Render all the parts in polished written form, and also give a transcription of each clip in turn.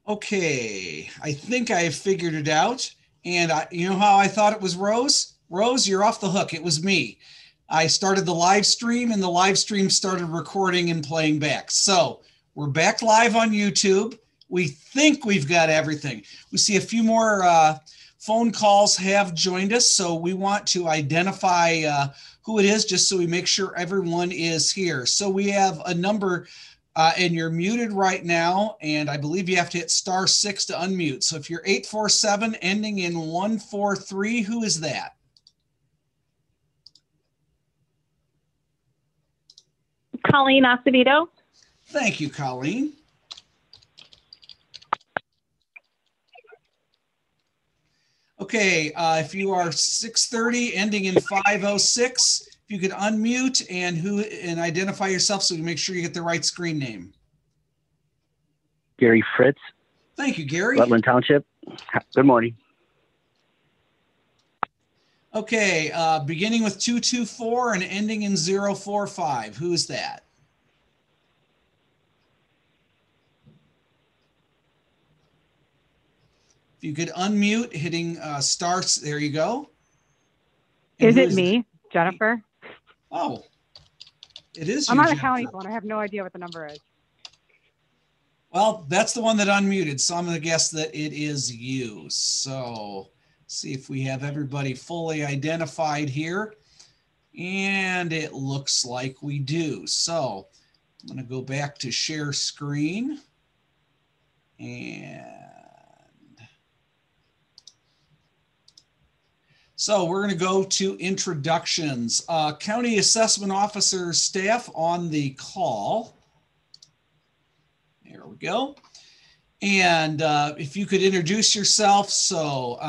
Okay, I think I figured it out. And you know how I thought it was Rose? Rose, you're off the hook. It was me. I started the live stream and the live stream started recording and playing back. So we're back live on YouTube. We think we've got everything. We see a few more phone calls have joined us. So we want to identify who it is just so we make sure everyone is here. So we have a number and you're muted right now, and I believe you have to hit *6 to unmute. So if you're 847 ending in 143, who is that? Colleen Acevedo. Thank you, Colleen. Okay, if you are 630 ending in 506, if you could unmute and identify yourself so we make sure you get the right screen name. Gary Fritz. Thank you, Gary. Rutland Township. Good morning. Okay, beginning with 224 and ending in 045. Who is that? If you could unmute, hitting stars, there you go. And is it me, Jennifer? Oh, it is. I'm on a county phone. I have no idea what the number is. Well, that's the one that unmuted, so I'm going to guess that it is you. So see if we have everybody fully identified here. And it looks like we do. So I'm going to go back to share screen. And so we're going to go to introductions. County Assessment Officer staff on the call. There we go. And if you could introduce yourself. So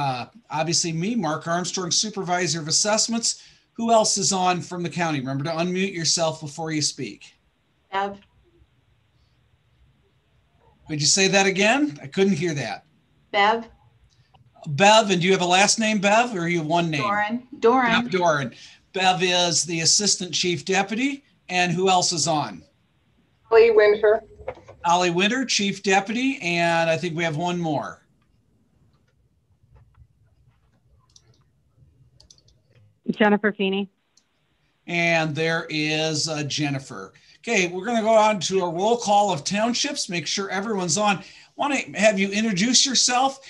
obviously me, Mark Armstrong, Supervisor of Assessments. Who else is on from the county? Remember to unmute yourself before you speak. Bev. Could you say that again? I couldn't hear that. Bev. Bev, and do you have a last name, Bev, or you have one name? Doran. Bev Doran. Bev is the Assistant Chief Deputy. And who else is on? Ollie Winter. Ollie Winter, Chief Deputy, and I think we have one more. Jennifer Feeney. And there is Jennifer. Okay, we're going to go on to a roll call of townships, make sure everyone's on. Want to have you introduce yourself.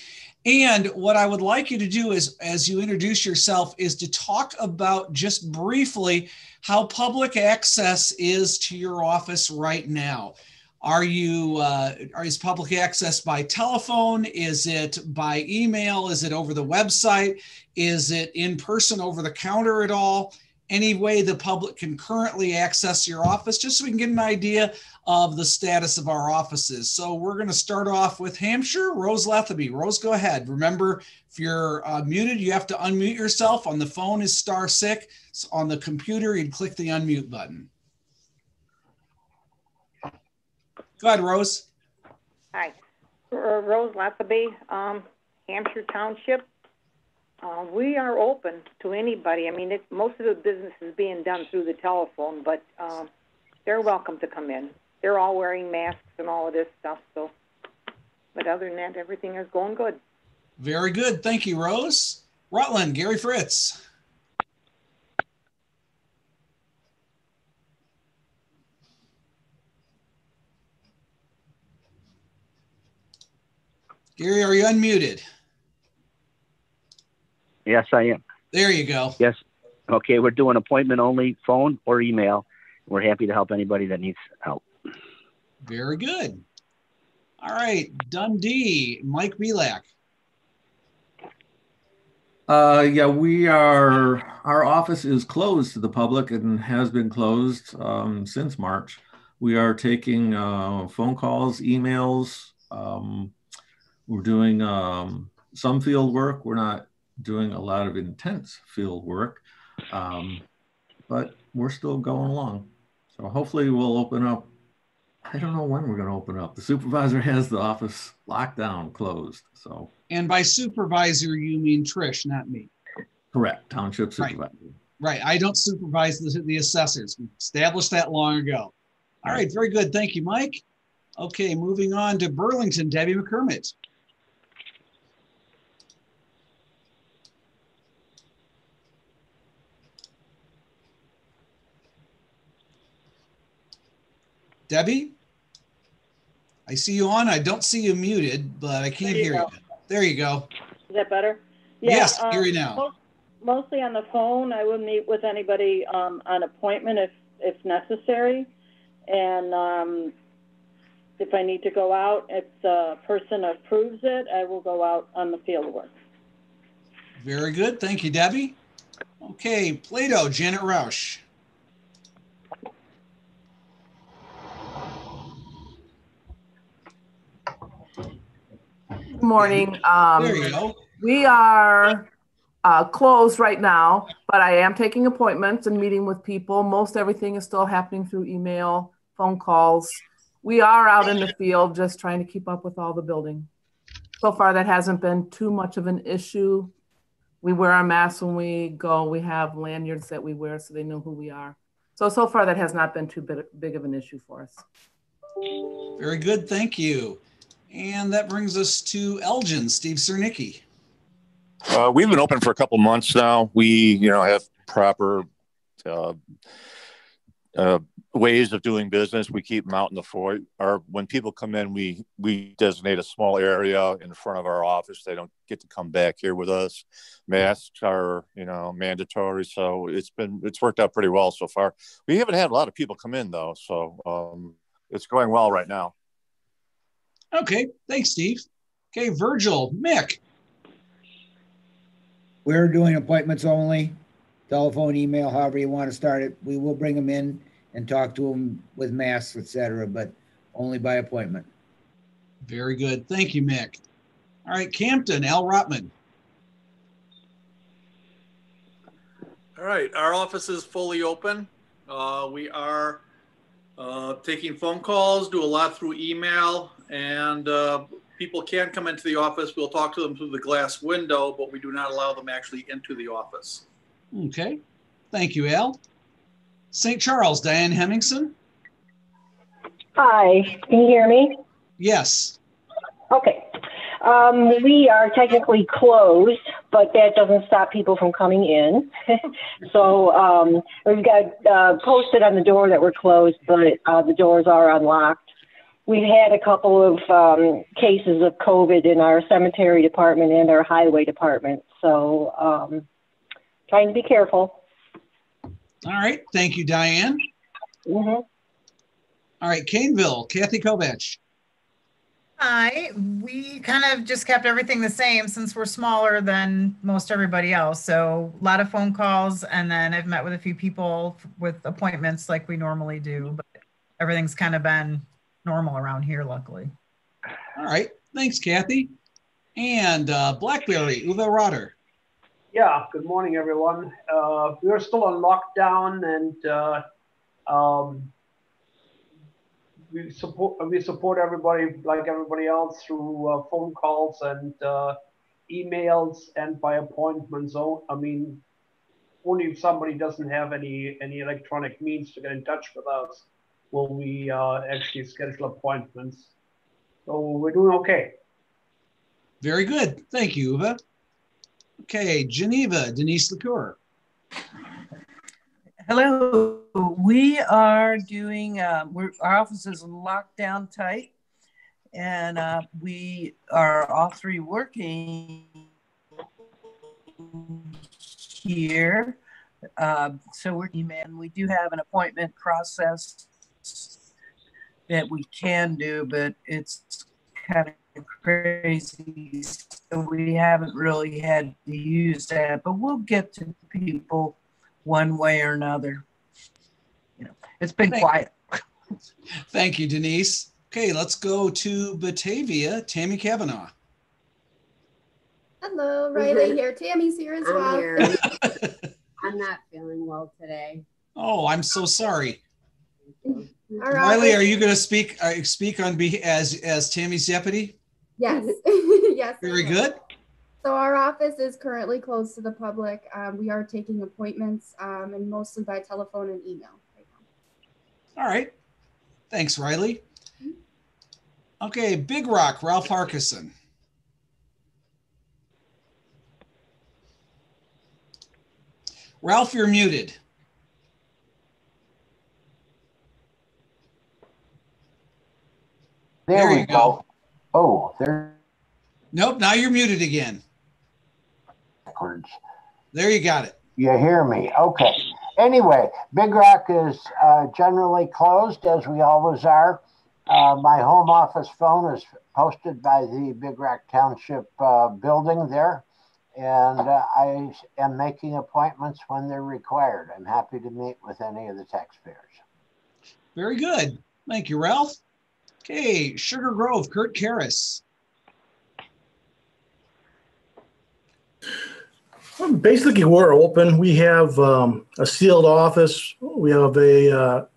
And what I would like you to do is, as you introduce yourself, is to talk about just briefly how public access is to your office right now. Is public access by telephone? Is it by email? Is it over the website? Is it in person over the counter at all? Any way the public can currently access your office, just so we can get an idea of the status of our offices. So we're going to start off with Hampshire, Rose Lethaby. Rose, go ahead. Remember, if you're muted, you have to unmute yourself. On the phone is *6. So on the computer, you'd click the unmute button. Go ahead, Rose. Hi, Rose Lethaby, Hampshire Township. We are open to anybody. I mean, most of the business is being done through the telephone, but they're welcome to come in. They're all wearing masks and all of this stuff. So, but other than that, everything is going good. Very good. Thank you, Rose. Rutland, Gary Fritz. Gary, are you unmuted? Yes, I am. There you go. Yes. Okay, we're doing appointment only, phone or email. We're happy to help anybody that needs help. Very good. All right, Dundee, Mike Belak. Yeah, our office is closed to the public and has been closed since March. We are taking phone calls, emails. We're doing some field work. We're not doing a lot of intense field work, but we're still going along. So hopefully we'll open up. I don't know when we're going to open up. The supervisor has the office locked down, closed. So. And by supervisor, you mean Trish, not me. Correct, township supervisor. Right. I don't supervise the assessors. We established that long ago. All right, very good. Thank you, Mike. Okay, moving on to Burlington, Debbie McCormick. Debbie? I see you on. I don't see you muted, but I can't hear you. There you go. Is that better? Yes, hear you now. Mostly on the phone. I would meet with anybody on appointment if necessary. And if I need to go out, if the person approves it, I will go out on the field work. Very good. Thank you, Debbie. Okay, Plato, Janet Roush. Good morning. There you go. We are closed right now, but I am taking appointments and meeting with people. Most everything is still happening through email, phone calls. We are out in the field just trying to keep up with all the building. So far, that hasn't been too much of an issue. We wear our masks when we go. We have lanyards that we wear so they know who we are. So far, that has not been too big of an issue for us. Very good. Thank you. And that brings us to Elgin, Steve Cernicki. We've been open for a couple months now. We, have proper ways of doing business. We keep them out in the foyer. Or when people come in, we designate a small area in front of our office. They don't get to come back here with us. Masks are, mandatory. So it's worked out pretty well so far. We haven't had a lot of people come in though. So it's going well right now. Okay. Thanks, Steve. Okay. Virgil, Mick. We're doing appointments only, telephone, email, however you want to start it. We will bring them in and talk to them with masks, etc., but only by appointment. Very good. Thank you, Mick. All right, Campton, Al Rotman. All right, our office is fully open. We are taking phone calls, do a lot through email, and people can come into the office. We'll talk to them through the glass window, but we do not allow them actually into the office. Okay. Thank you, Al. St. Charles, Diane Hemmingson. Hi, can you hear me? Yes. Okay. We are technically closed, but that doesn't stop people from coming in. So we've got posted on the door that we're closed, but the doors are unlocked. We've had a couple of cases of COVID in our cemetery department and our highway department. So trying to be careful. All right. Thank you, Diane. Mm-hmm. All right. Caneville, Kathy Kovach. Hi. We kind of just kept everything the same since we're smaller than most everybody else. So a lot of phone calls, and then I've met with a few people with appointments like we normally do, but everything's kind of been normal around here, luckily. All right. Thanks, Kathy. And Blackberry, Uwe Rotter. Yeah, good morning, everyone. We're still on lockdown, and we support everybody like everybody else through phone calls and emails and by appointment. So, I mean, only if somebody doesn't have any electronic means to get in touch with us will we actually schedule appointments. So we're doing okay. Very good. Thank you, Uwe. Okay, Geneva, Denise LaCour. Hello. We are doing, our office is locked down tight, and we are all three working here. So we're, and we do have an appointment process that we can do, but it's kind of crazy. So we haven't really had to use that, but we'll get to people one way or another. It's been quiet. Thank you, Denise. Okay, let's go to Batavia, Tammy Kavanaugh. Hello, Riley here. Tammy's here as well. Here. I'm not feeling well today. Oh, I'm so sorry. All right. Riley, are you going to speak on as Tammy's deputy? Yes. Yes. Very good. So our office is currently closed to the public. We are taking appointments and mostly by telephone and email right now. All right. Thanks, Riley. Okay, Big Rock, Ralph Harkison. Ralph, you're muted. There we go. Oh, there. Nope, now you're muted again. Backwards. There, you got it. You hear me? Okay. Anyway, Big Rock is generally closed, as we always are. My home office phone is posted by the Big Rock Township building there, and I am making appointments when they're required. I'm happy to meet with any of the taxpayers. Very good. Thank you, Ralph. Okay, Sugar Grove, Kurt Karras. Basically, we're open. We have a sealed office. We have an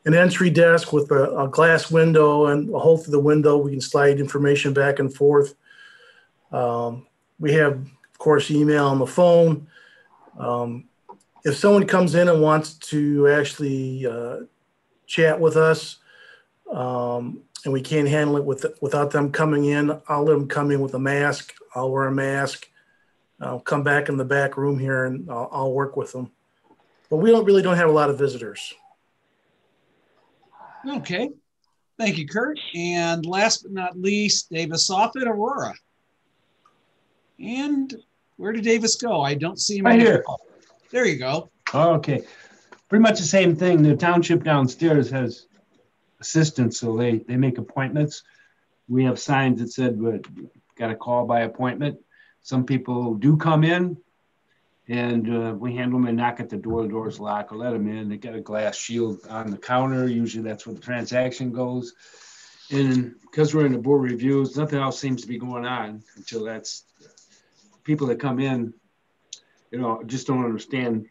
entry desk with a glass window and a hole through the window. We can slide information back and forth. We have, of course, email on the phone. If someone comes in and wants to actually chat with us, and we can't handle it without them coming in, I'll let them come in with a mask. I'll wear a mask. I'll come back in the back room here and I'll work with them. But we really don't have a lot of visitors. Okay. Thank you, Kurt. And last but not least, Davis Offit, Aurora. And where did Davis go? I don't see him right here. There you go. Okay. Pretty much the same thing. The township downstairs has assistants, so they make appointments. We have signs that said we got a call by appointment. Some people do come in, and we handle them and knock at the door. The door's locked. Or let them in. They got a glass shield on the counter. Usually that's where the transaction goes. And because we're in the board reviews, nothing else seems to be going on until that's people that come in, just don't understand,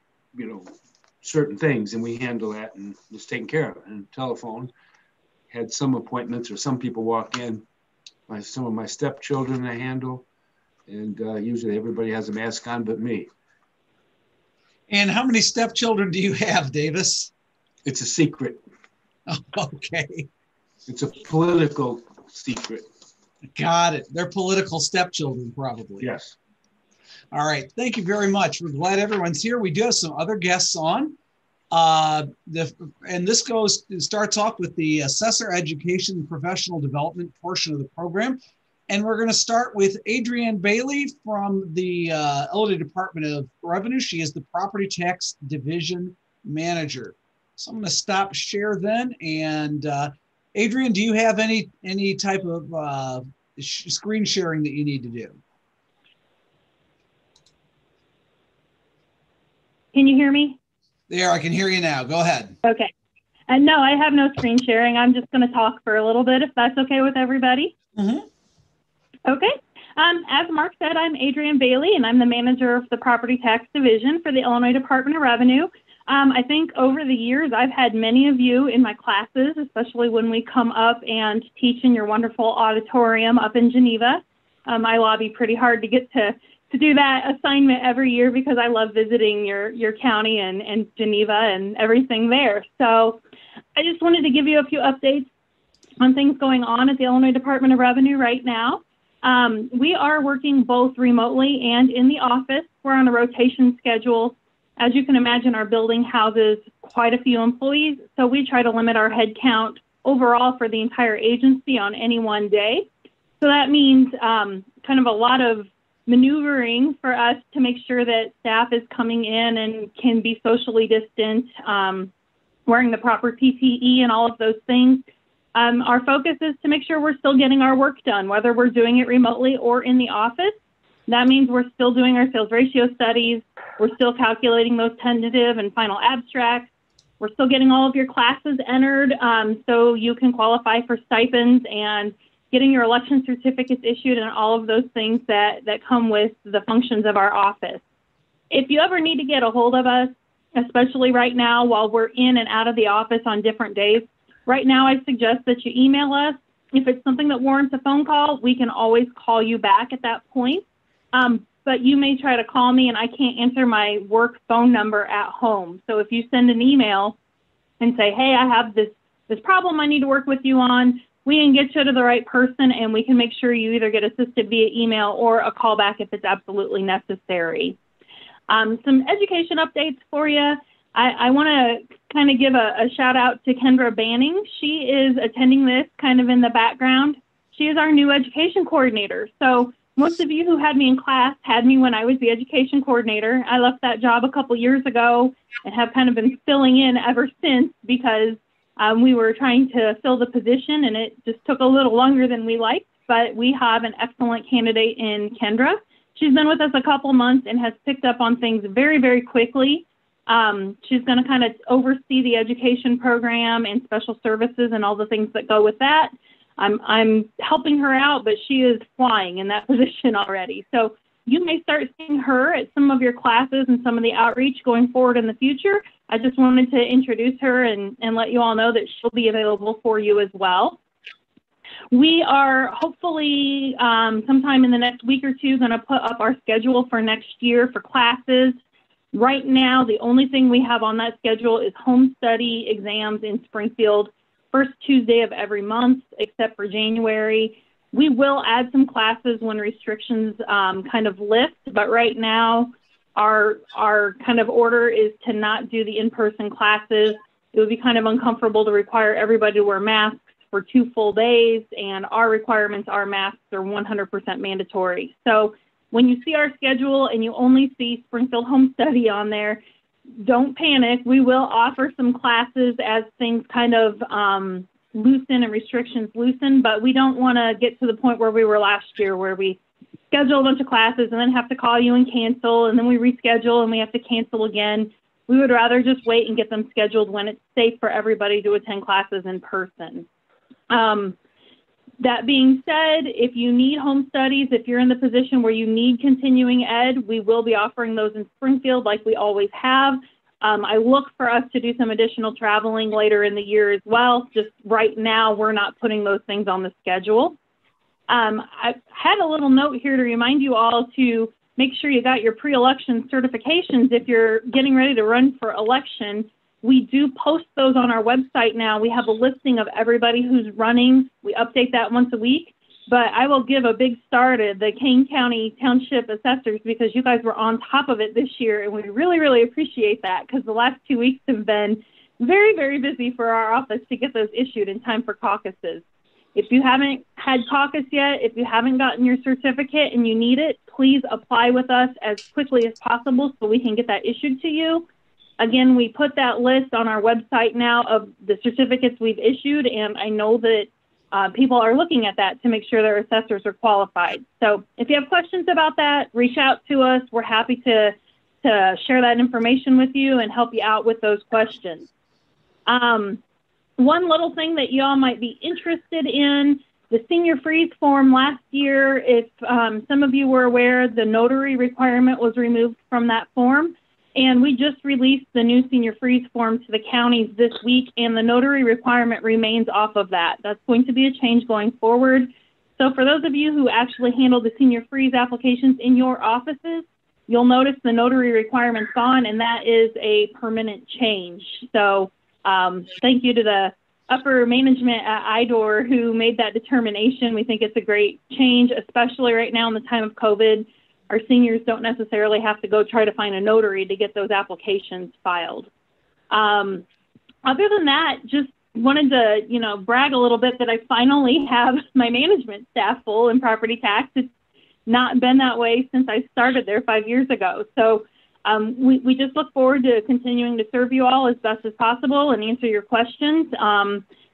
certain things, and we handle that and just taking care of it. And telephone had some appointments, or some people walk in. Some of my stepchildren I handle. And usually everybody has a mask on but me. And how many stepchildren do you have, Davis? It's a secret. Oh, okay. It's a political secret. Got it. They're political stepchildren, probably. Yes. All right. Thank you very much. We're glad everyone's here. We do have some other guests on. And this starts off with the Assessor Education and Professional Development portion of the program. And we're going to start with Adrienne Bailey from the Illinois Department of Revenue. She is the Property Tax Division Manager. So I'm going to stop share then. And Adrienne, do you have any type of screen sharing that you need to do? Can you hear me? There, I can hear you now. Go ahead. Okay. No, I have no screen sharing. I'm just going to talk for a little bit, if that's okay with everybody. Mm-hmm. Okay. As Mark said, I'm Adrienne Bailey, and I'm the manager of the Property Tax Division for the Illinois Department of Revenue. I think over the years, I've had many of you in my classes, especially when we come up and teach in your wonderful auditorium up in Geneva. I lobby pretty hard to get to do that assignment every year because I love visiting your county and Geneva and everything there. So I just wanted to give you a few updates on things going on at the Illinois Department of Revenue right now. We are working both remotely and in the office. We're on a rotation schedule. As you can imagine, our building houses quite a few employees, so we try to limit our head count overall for the entire agency on any one day. So that means kind of a lot of maneuvering for us to make sure that staff is coming in and can be socially distant, wearing the proper PPE and all of those things. Our focus is to make sure we're still getting our work done, whether we're doing it remotely or in the office. That means we're still doing our sales ratio studies. We're still calculating those tentative and final abstracts. We're still getting all of your classes entered so you can qualify for stipends and getting your election certificates issued and all of those things that come with the functions of our office. If you ever need to get a hold of us, especially right now while we're in and out of the office on different days, right now I suggest that you email us. If it's something that warrants a phone call, we can always call you back at that point. But you may try to call me and I can't answer my work phone number at home. So if you send an email and say, hey, I have this problem I need to work with you on, we can get you to the right person, and we can make sure you either get assisted via email or a call back if it's absolutely necessary. Some education updates for you. I want to kind of give a shout out to Kendra Banning. She is attending this kind of in the background. She is our new education coordinator. So most of you who had me in class had me when I was the education coordinator. I left that job a couple years ago and have kind of been filling in ever since because we were trying to fill the position and it just took a little longer than we liked, but we have an excellent candidate in Kendra. She's been with us a couple months and has picked up on things very, very quickly. She's going to kind of oversee the education program and special services and all the things that go with that. I'm helping her out, but she is flying in that position already. So you may start seeing her at some of your classes and some of the outreach going forward in the future. I just wanted to introduce her and let you all know that she'll be available for you as well. We are hopefully sometime in the next week or two going to put up our schedule for next year for classes. Right now, the only thing we have on that schedule is home study exams in Springfield, first Tuesday of every month, except for January. We will add some classes when restrictions kind of lift, but right now our kind of order is to not do the in-person classes. It would be kind of uncomfortable to require everybody to wear masks for 2 full days, and our requirements, our masks are 100% mandatory. So when you see our schedule and you only see Springfield Home Study on there, don't panic. We will offer some classes as things kind of loosen and restrictions loosen, but we don't want to get to the point where we were last year where we schedule a bunch of classes and then have to call you and cancel, and then we reschedule and we have to cancel again. We would rather just wait and get them scheduled when it's safe for everybody to attend classes in person. That being said, if you need home studies, if you're in the position where you need continuing ed, we will be offering those in Springfield like we always have. I look for us to do some additional traveling later in the year as well. Just right now, we're not putting those things on the schedule. I had a little note here to remind you all to make sure you got your pre-election certifications if you're getting ready to run for election. We do post those on our website now. We have a listing of everybody who's running. We update that once a week. But I will give a big star to the Kane County Township Assessors because you guys were on top of it this year, and we really, really appreciate that because the last 2 weeks have been very, very busy for our office to get those issued in time for caucuses. If you haven't had caucus yet, if you haven't gotten your certificate and you need it, please apply with us as quickly as possible so we can get that issued to you. Again, we put that list on our website now of the certificates we've issued, and I know that people are looking at that to make sure their assessors are qualified. So if you have questions about that, reach out to us. We're happy to share that information with you and help you out with those questions. One little thing that you all might be interested in, the senior freeze form last year, if some of you were aware, the notary requirement was removed from that form. And we just released the new senior freeze form to the counties this week, and the notary requirement remains off of that. That's going to be a change going forward. So for those of you who actually handle the senior freeze applications in your offices, you'll notice the notary requirement's gone, and that is a permanent change. So thank you to the upper management at IDOR who made that determination. We think it's a great change, especially right now in the time of COVID. Our seniors don't necessarily have to go try to find a notary to get those applications filed. Other than that, just wanted to, brag a little bit that I finally have my management staff full in property tax. It's not been that way since I started there 5 years ago. So we just look forward to continuing to serve you all as best as possible and answer your questions.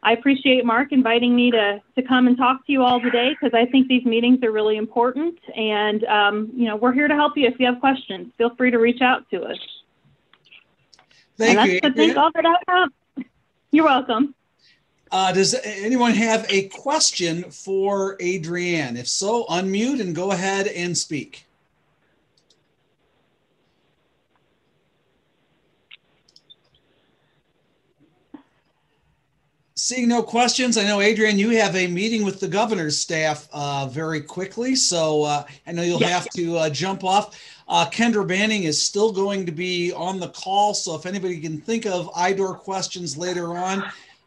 I appreciate Mark inviting me to come and talk to you all today because I think these meetings are really important. And, we're here to help you if you have questions. Feel free to reach out to us. Thank you. I think all that I have. You're welcome. Does anyone have a question for Adrienne? If so, unmute and go ahead and speak. Seeing no questions, I know, Adrienne, you have a meeting with the governor's staff very quickly, so I know you'll have to jump off. Kendra Banning is still going to be on the call, so if anybody can think of IDOR questions later on,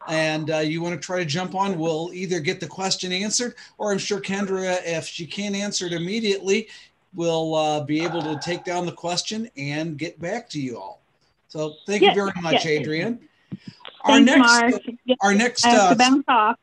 and you want to try to jump on, we'll either get the question answered, or I'm sure Kendra, if she can't answer it immediately, will be able to take down the question and get back to you all. So thank you very much, Adrian. Thanks, Mark. Our next I have to bounce off.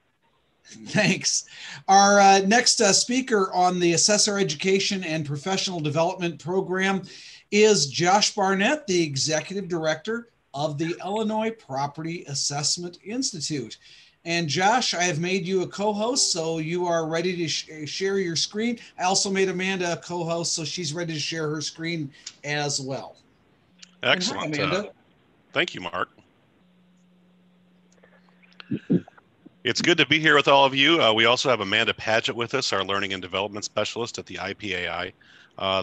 Thanks. Our next speaker on the Assessor Education and Professional Development Program is Josh Barnett, the Executive Director of the Illinois Property Assessment Institute. And Josh, I have made you a co-host, so you are ready to share your screen. I also made Amanda a co-host, so she's ready to share her screen as well. Excellent. Hi, Amanda. Thank you, Mark. It's good to be here with all of you. We also have Amanda Padgett with us, our Learning and Development Specialist at the IPAI.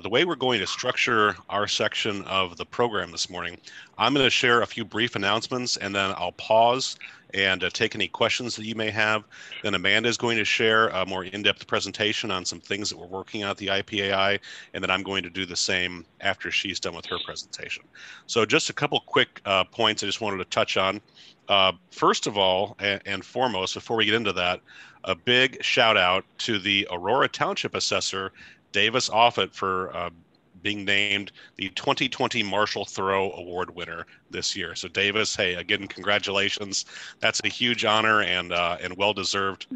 The way we're going to structure our section of the program this morning, I'm going to share a few brief announcements, and then I'll pause and take any questions that you may have. Then Amanda is going to share a more in-depth presentation on some things that we're working on at the IPAI, and then I'm going to do the same after she's done with her presentation. So just a couple quick points I just wanted to touch on. First of all, and foremost, before we get into that, a big shout out to the Aurora Township Assessor, Davis Offit, for being named the 2020 Marshall Thoreau Award winner this year. So Davis, hey, again, congratulations. That's a huge honor and well-deserved.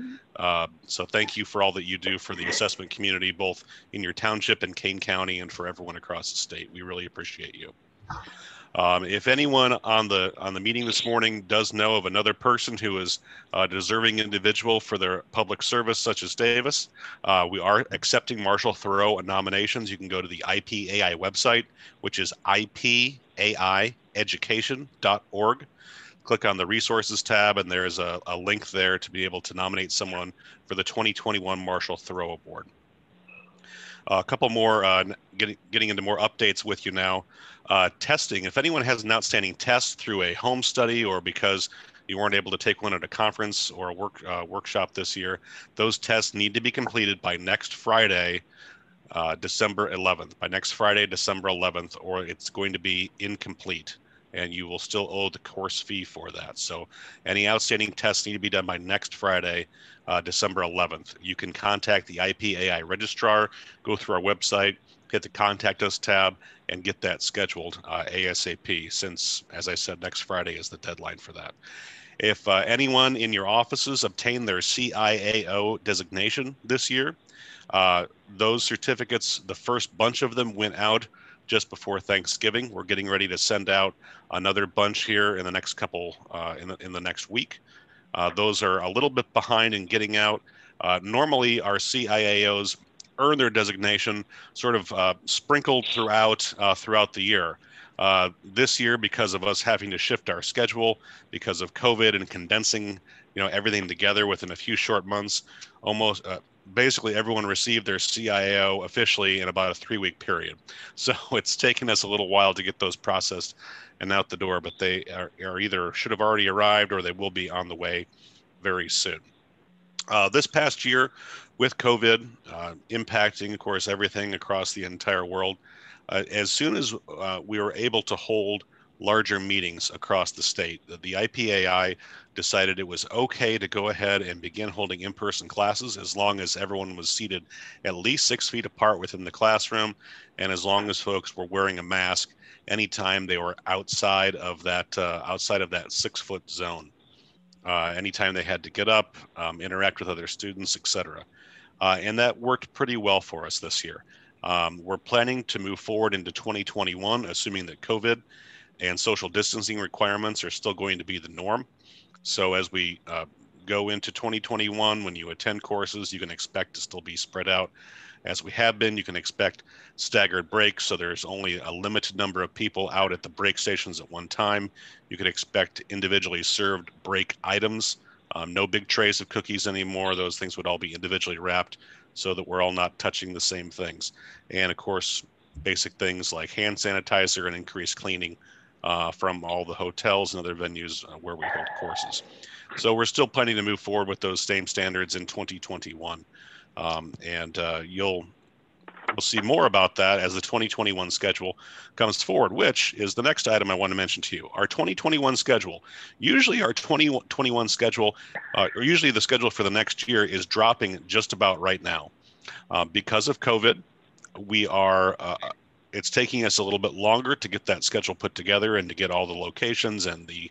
So thank you for all that you do for the assessment community, both in your township and Kane County and for everyone across the state. We really appreciate you. If anyone on the meeting this morning does know of another person who is a deserving individual for their public service, such as Davis, we are accepting Marshall Thoreau nominations. You can go to the IPAI website, which is ipaiEducation.org. Click on the resources tab, and there's a link there to be able to nominate someone for the 2021 Marshall Thoreau Award. A couple more, getting into more updates with you now. Testing, if anyone has an outstanding test through a home study or because you weren't able to take one at a conference or a workshop this year, those tests need to be completed by next Friday, December 11th. By next Friday, December 11th, or it's going to be incomplete, and you will still owe the course fee for that. So any outstanding tests need to be done by next Friday, December 11th. You can contact the IPAI registrar, go through our website, hit the Contact Us tab, and get that scheduled ASAP, since, as I said, next Friday is the deadline for that. If anyone in your offices obtained their CIAO designation this year, those certificates, the first bunch of them went out just before Thanksgiving. We're getting ready to send out another bunch here in the next couple, in the next week. Those are a little bit behind in getting out. Normally, our CIAOs earn their designation sort of sprinkled throughout the year. This year, because of us having to shift our schedule because of COVID and condensing, everything together within a few short months, almost basically everyone received their CIAO officially in about a 3-week period. So it's taken us a little while to get those processed and out the door, but they are either should have already arrived or they will be on the way very soon. This past year, with COVID impacting, of course, everything across the entire world, as soon as we were able to hold larger meetings across the state, the IPAI decided it was okay to go ahead and begin holding in-person classes as long as everyone was seated at least 6 feet apart within the classroom, and as long as folks were wearing a mask anytime they were outside of that 6-foot zone. Anytime they had to get up, interact with other students, etc. And that worked pretty well for us this year. We're planning to move forward into 2021, assuming that COVID and social distancing requirements are still going to be the norm. So as we go into 2021, when you attend courses, you can expect to still be spread out as we have been. You can expect staggered breaks, so there's only a limited number of people out at the break stations at one time. You can expect individually served break items. No big trays of cookies anymore. Those things would all be individually wrapped so that we're all not touching the same things. And of course, basic things like hand sanitizer and increased cleaning from all the hotels and other venues where we hold courses. So we're still planning to move forward with those same standards in 2021. We'll see more about that as the 2021 schedule comes forward, which is the next item I want to mention to you. Our 2021 schedule. Usually our 2021 schedule, or usually the schedule for the next year is dropping just about right now. Because of COVID, we are, it's taking us a little bit longer to get that schedule put together and to get all the locations and the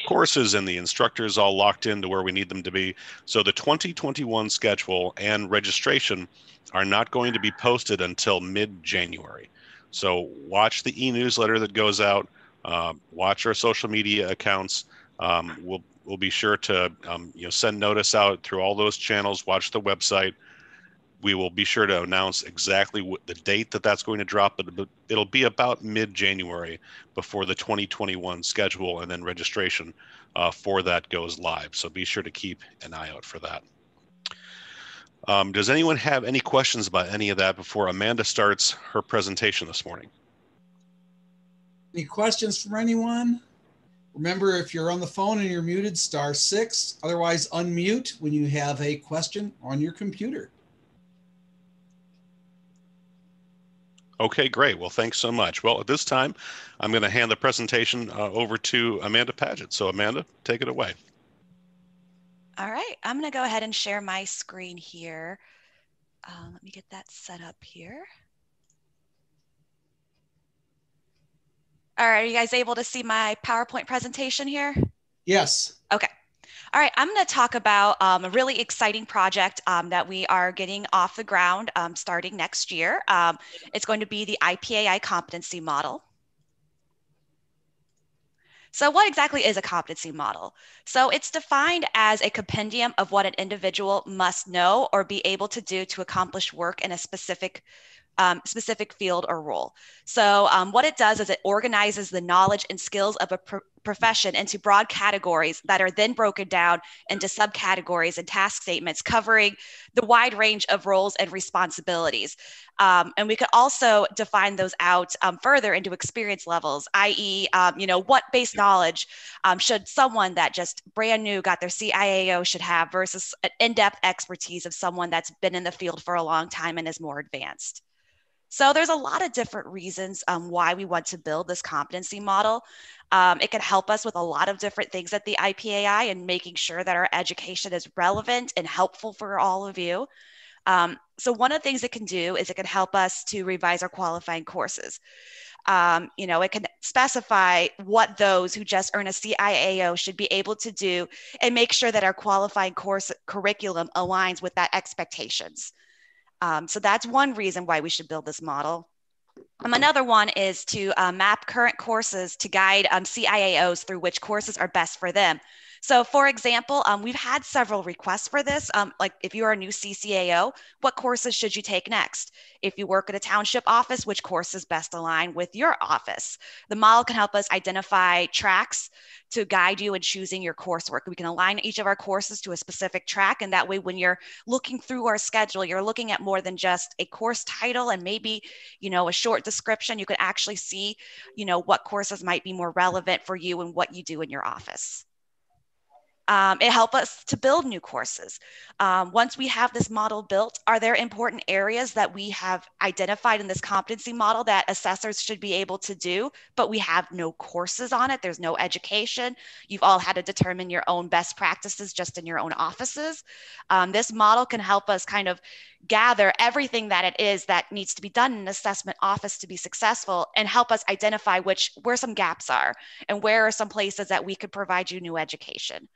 courses and the instructors all locked into where we need them to be. So the 2021 schedule and registration are not going to be posted until mid-January. So watch the e-newsletter that goes out, watch our social media accounts. We'll be sure to send notice out through all those channels, watch the website. We will be sure to announce exactly what the date that's going to drop, but it'll be about mid-January before the 2021 schedule and then registration for that goes live. So be sure to keep an eye out for that. Does anyone have any questions about any of that before Amanda starts her presentation this morning? Any questions from anyone? Remember, if you're on the phone and you're muted, *6. Otherwise, unmute when you have a question on your computer. Okay, great. Well, thanks so much. Well, at this time, I'm going to hand the presentation over to Amanda Paget. So Amanda, take it away. All right, I'm going to go ahead and share my screen here. Let me get that set up here. All right, are you guys able to see my PowerPoint presentation here? Yes. Okay. All right, I'm going to talk about a really exciting project that we are getting off the ground starting next year. It's going to be the IPAI competency model. So what exactly is a competency model? So it's defined as a compendium of what an individual must know or be able to do to accomplish work in a specific field or role. So what it does is it organizes the knowledge and skills of a profession into broad categories that are then broken down into subcategories and task statements covering the wide range of roles and responsibilities. And we could also define those out further into experience levels, i.e., what base knowledge should someone that just brand new got their CIAO should have versus an in-depth expertise of someone that's been in the field for a long time and is more advanced. So there's a lot of different reasons why we want to build this competency model. It can help us with a lot of different things at the IPAI and making sure that our education is relevant and helpful for all of you. So one of the things it can do is it can help us to revise our qualifying courses. It can specify what those who just earn a CIAO should be able to do and make sure that our qualifying course curriculum aligns with that expectations. So that's one reason why we should build this model. Another one is to map current courses to guide CIAOs through which courses are best for them. So for example, we've had several requests for this. Like if you're a new CCAO, what courses should you take next? If you work at a township office, which courses best align with your office? The model can help us identify tracks to guide you in choosing your coursework. We can align each of our courses to a specific track. And that way, when you're looking through our schedule, you're looking at more than just a course title and maybe, a short description. You can actually see, what courses might be more relevant for you and what you do in your office. It helps us to build new courses. Once we have this model built, are there important areas that we have identified in this competency model that assessors should be able to do, but we have no courses on it? There's no education. You've all had to determine your own best practices just in your own offices. This model can help us kind of gather everything that it is that needs to be done in an assessment office to be successful and help us identify where some gaps are and where are some places that we could provide you new education.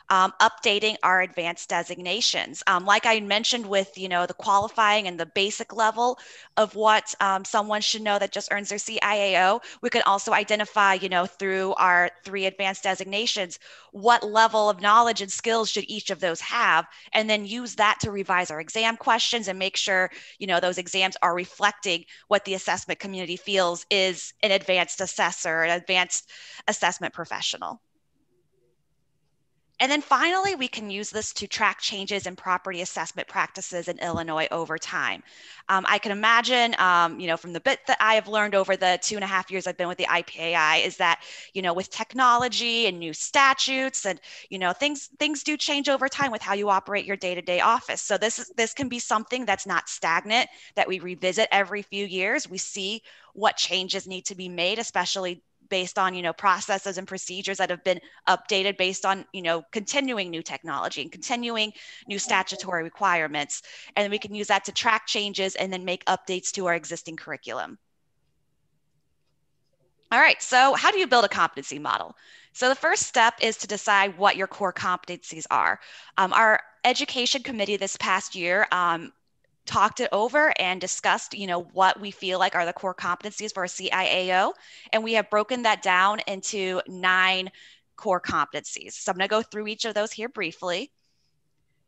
Updating our advanced designations. Like I mentioned with, the qualifying and the basic level of what someone should know that just earns their CIAO, we can also identify, through our 3 advanced designations, what level of knowledge and skills should each of those have, and then use that to revise our exam questions and make sure, those exams are reflecting what the assessment community feels is an advanced assessor, an advanced assessment professional. And then finally, we can use this to track changes in property assessment practices in Illinois over time. I can imagine, from the bit that I have learned over the 2.5 years I've been with the IPAI is that, with technology and new statutes and, things do change over time with how you operate your day-to-day office. So this can be something that's not stagnant, that we revisit every few years. We see what changes need to be made, especially based on, processes and procedures that have been updated based on, continuing new technology and continuing new statutory requirements. And we can use that to track changes and then make updates to our existing curriculum. All right, so how do you build a competency model? So the first step is to decide what your core competencies are. Our education committee this past year talked it over and discussed, what we feel like are the core competencies for a CIAO. And we have broken that down into 9 core competencies. So I'm going to go through each of those here briefly.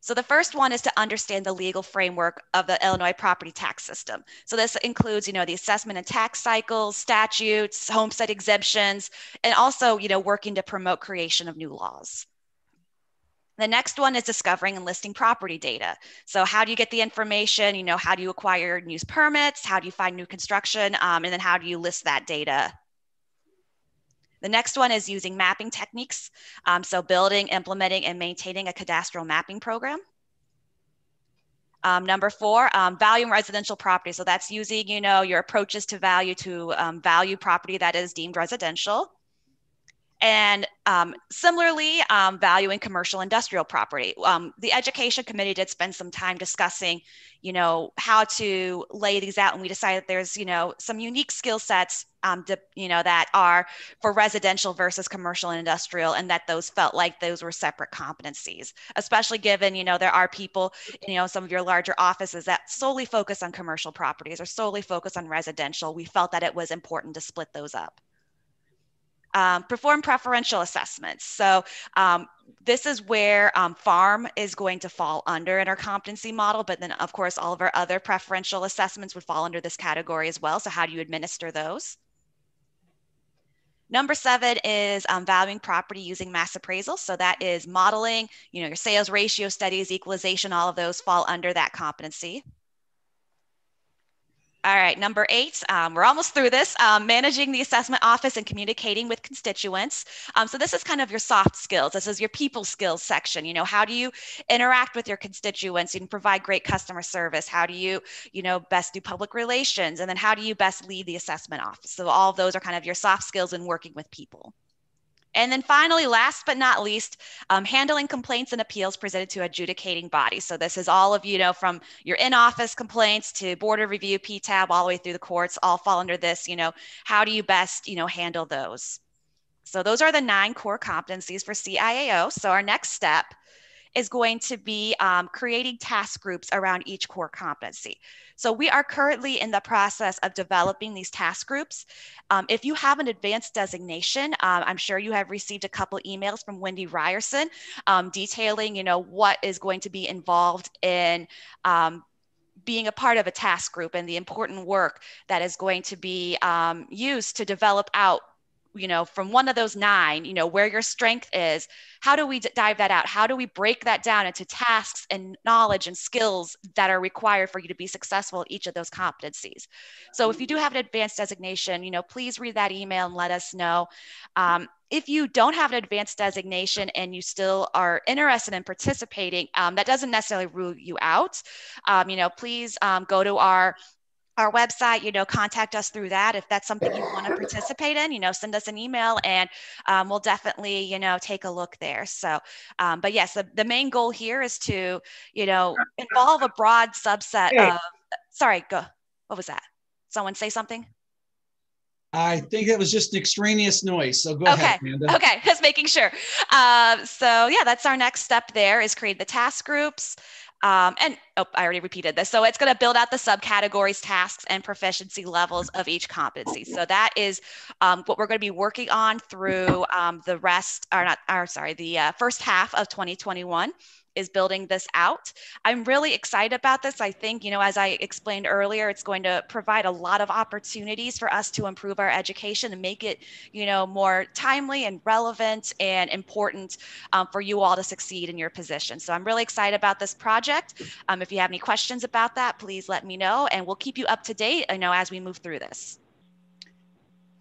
So the first one is to understand the legal framework of the Illinois property tax system. So this includes, the assessment and tax cycles, statutes, homestead exemptions, and also, working to promote creation of new laws. The next one is discovering and listing property data. So how do you get the information? How do you acquire new permits? How do you find new construction? And then how do you list that data? The next one is using mapping techniques. So building, implementing, and maintaining a cadastral mapping program. Number 4, valuing residential property. So that's using, your approaches to value property that is deemed residential. And similarly, valuing commercial industrial property. The education committee did spend some time discussing, how to lay these out. And we decided there's, some unique skill sets, that are for residential versus commercial and industrial, and that those felt like those were separate competencies, especially given, there are people, some of your larger offices that solely focus on commercial properties or solely focus on residential. We felt that it was important to split those up. Perform preferential assessments. So this is where farm is going to fall under in our competency model, but then of course all of our other preferential assessments would fall under this category as well. So how do you administer those? Number 7 is valuing property using mass appraisal. So that is modeling, your sales ratio studies, equalization, all of those fall under that competency. All right, number 8, we're almost through this, managing the assessment office and communicating with constituents. So this is kind of your soft skills. This is your people skills section. How do you interact with your constituents and provide great customer service? How do you, best do public relations? And then how do you best lead the assessment office? So all of those are kind of your soft skills in working with people. And then finally, last but not least, handling complaints and appeals presented to adjudicating bodies. So this is all of, from your in-office complaints to board of review, PTAB, all the way through the courts, all fall under this, how do you best, handle those? So those are the 9 core competencies for CIAO. So our next step is going to be creating task groups around each core competency. So we are currently in the process of developing these task groups. If you have an advanced designation, I'm sure you have received a couple emails from Wendy Ryerson detailing, what is going to be involved in being a part of a task group and the important work that is going to be used to develop out, from one of those 9, where your strength is. How do we dive that out? How do we break that down into tasks and knowledge and skills that are required for you to be successful at each of those competencies? So if you do have an advanced designation, please read that email and let us know. If you don't have an advanced designation and you still are interested in participating, that doesn't necessarily rule you out. Please go to our website, contact us through that. If that's something you want to participate in, send us an email and we'll definitely, take a look there. So, but yes, the main goal here is to, involve a broad subset of, sorry, go. What was that? Someone say something? I think that was just an extraneous noise. So go ahead, Amanda. Okay, just making sure. So yeah, that's our next step there is create the task groups. I already repeated this. So it's going to build out the subcategories, tasks, and proficiency levels of each competency. So that is what we're going to be working on through the first half of 2021. is building this out. I'm really excited about this. I think, as I explained earlier, it's going to provide a lot of opportunities for us to improve our education and make it, more timely and relevant and important for you all to succeed in your position. So I'm really excited about this project. If you have any questions about that, please let me know, and we'll keep you up to date, as we move through this.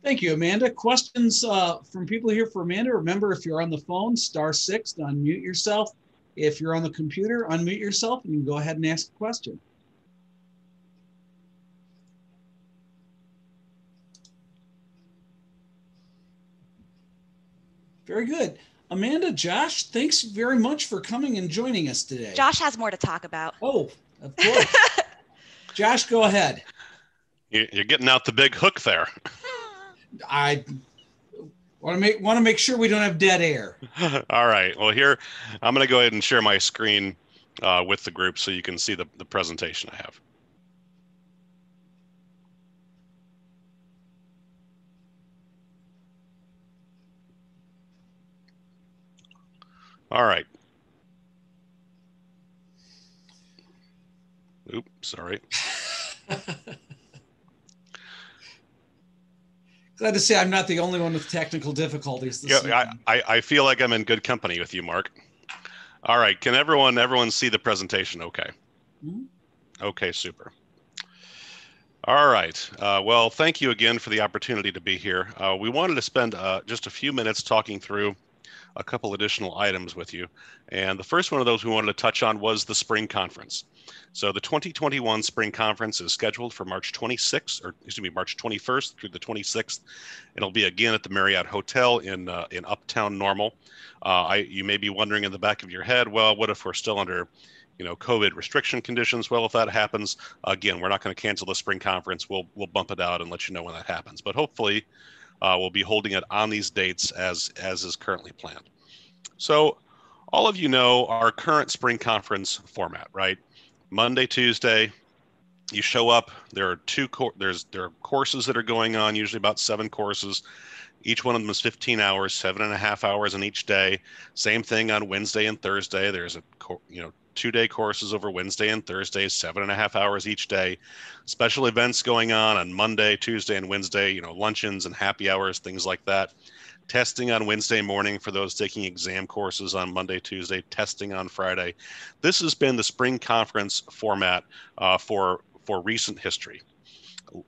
Thank you, Amanda. Questions from people here for Amanda? Remember, if you're on the phone, *6 to unmute yourself. If you're on the computer, unmute yourself and you can go ahead and ask a question. Very good. Amanda, Josh, thanks very much for coming and joining us today. Josh has more to talk about. Oh, of course. Josh, go ahead. You're getting out the big hook there. I want to make sure we don't have dead air. All right. Well, here, I'm going to go ahead and share my screen with the group so you can see the presentation I have. All right. Oops, sorry. Glad to say I'm not the only one with technical difficulties this evening. I feel like I'm in good company with you, Mark. All right. Can everyone see the presentation okay? Mm-hmm. Okay, super. All right. Well, thank you again for the opportunity to be here. We wanted to spend just a few minutes talking through a couple additional items with you. And the first one of those we wanted to touch on was the spring conference. So the 2021 spring conference is scheduled for March 21st through the 26th. It'll be again at the Marriott Hotel in Uptown Normal. You may be wondering in the back of your head, well, what if we're still under COVID restriction conditions? Well, if that happens, again, we're not going to cancel the spring conference. We'll bump it out and let you know when that happens. But hopefully we'll be holding it on these dates as is currently planned. So all of you know our current spring conference format, right? Monday, Tuesday, you show up. There are there are courses that are going on, usually about 7 courses. Each one of them is 15 hours, 7.5 hours on each day. Same thing on Wednesday and Thursday. There's a 2-day courses over Wednesday and Thursday, 7.5 hours each day. Special events going on Monday, Tuesday, and Wednesday, luncheons and happy hours, things like that. Testing on Wednesday morning for those taking exam courses on Monday, Tuesday, testing on Friday. This has been the spring conference format for recent history.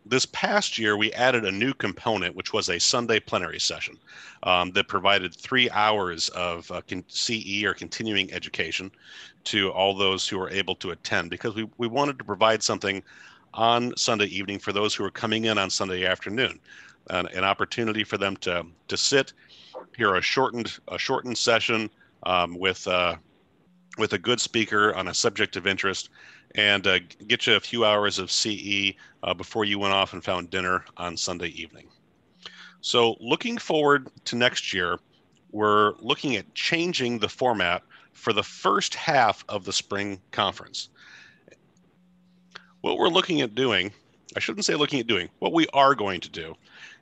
This past year, we added a new component, which was a Sunday plenary session that provided 3 hours of CE or continuing education to all those who were able to attend, because we wanted to provide something on Sunday evening for those who are coming in on Sunday afternoon, an opportunity for them to sit, hear a shortened session with a good speaker on a subject of interest, and get you a few hours of CE before you went off and found dinner on Sunday evening. So looking forward to next year, we're looking at changing the format for the first half of the spring conference. What we're looking at doing, I shouldn't say looking at doing, what we are going to do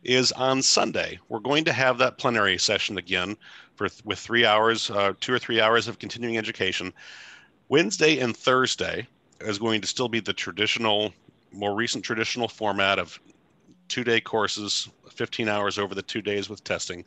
is on Sunday, we're going to have that plenary session again with 3 hours, 2 or 3 hours of continuing education. Wednesday and Thursday is going to still be the traditional, more recent traditional format of 2-day courses, 15 hours over the 2 days with testing.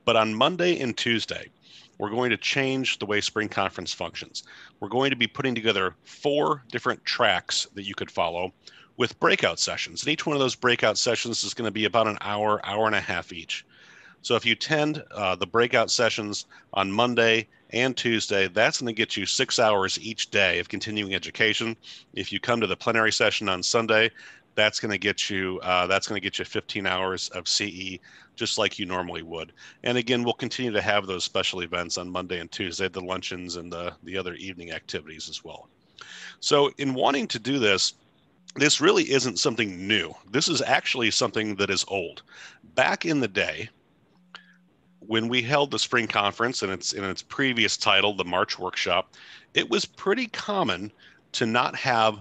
But on Monday and Tuesday, we're going to change the way spring conference functions. We're going to be putting together 4 different tracks that you could follow with breakout sessions. And each one of those breakout sessions is going to be about an hour, hour and a half each. So if you attend the breakout sessions on Monday and Tuesday, that's going to get you 6 hours each day of continuing education. If you come to the plenary session on Sunday, that's going to get you 15 hours of CE, just like you normally would. And again, we'll continue to have those special events on Monday and Tuesday, the luncheons and the other evening activities as well. So in wanting to do this, this really isn't something new. This is actually something that is old. Back in the day, when we held the spring conference in its previous title, the March Workshop, it was pretty common to not have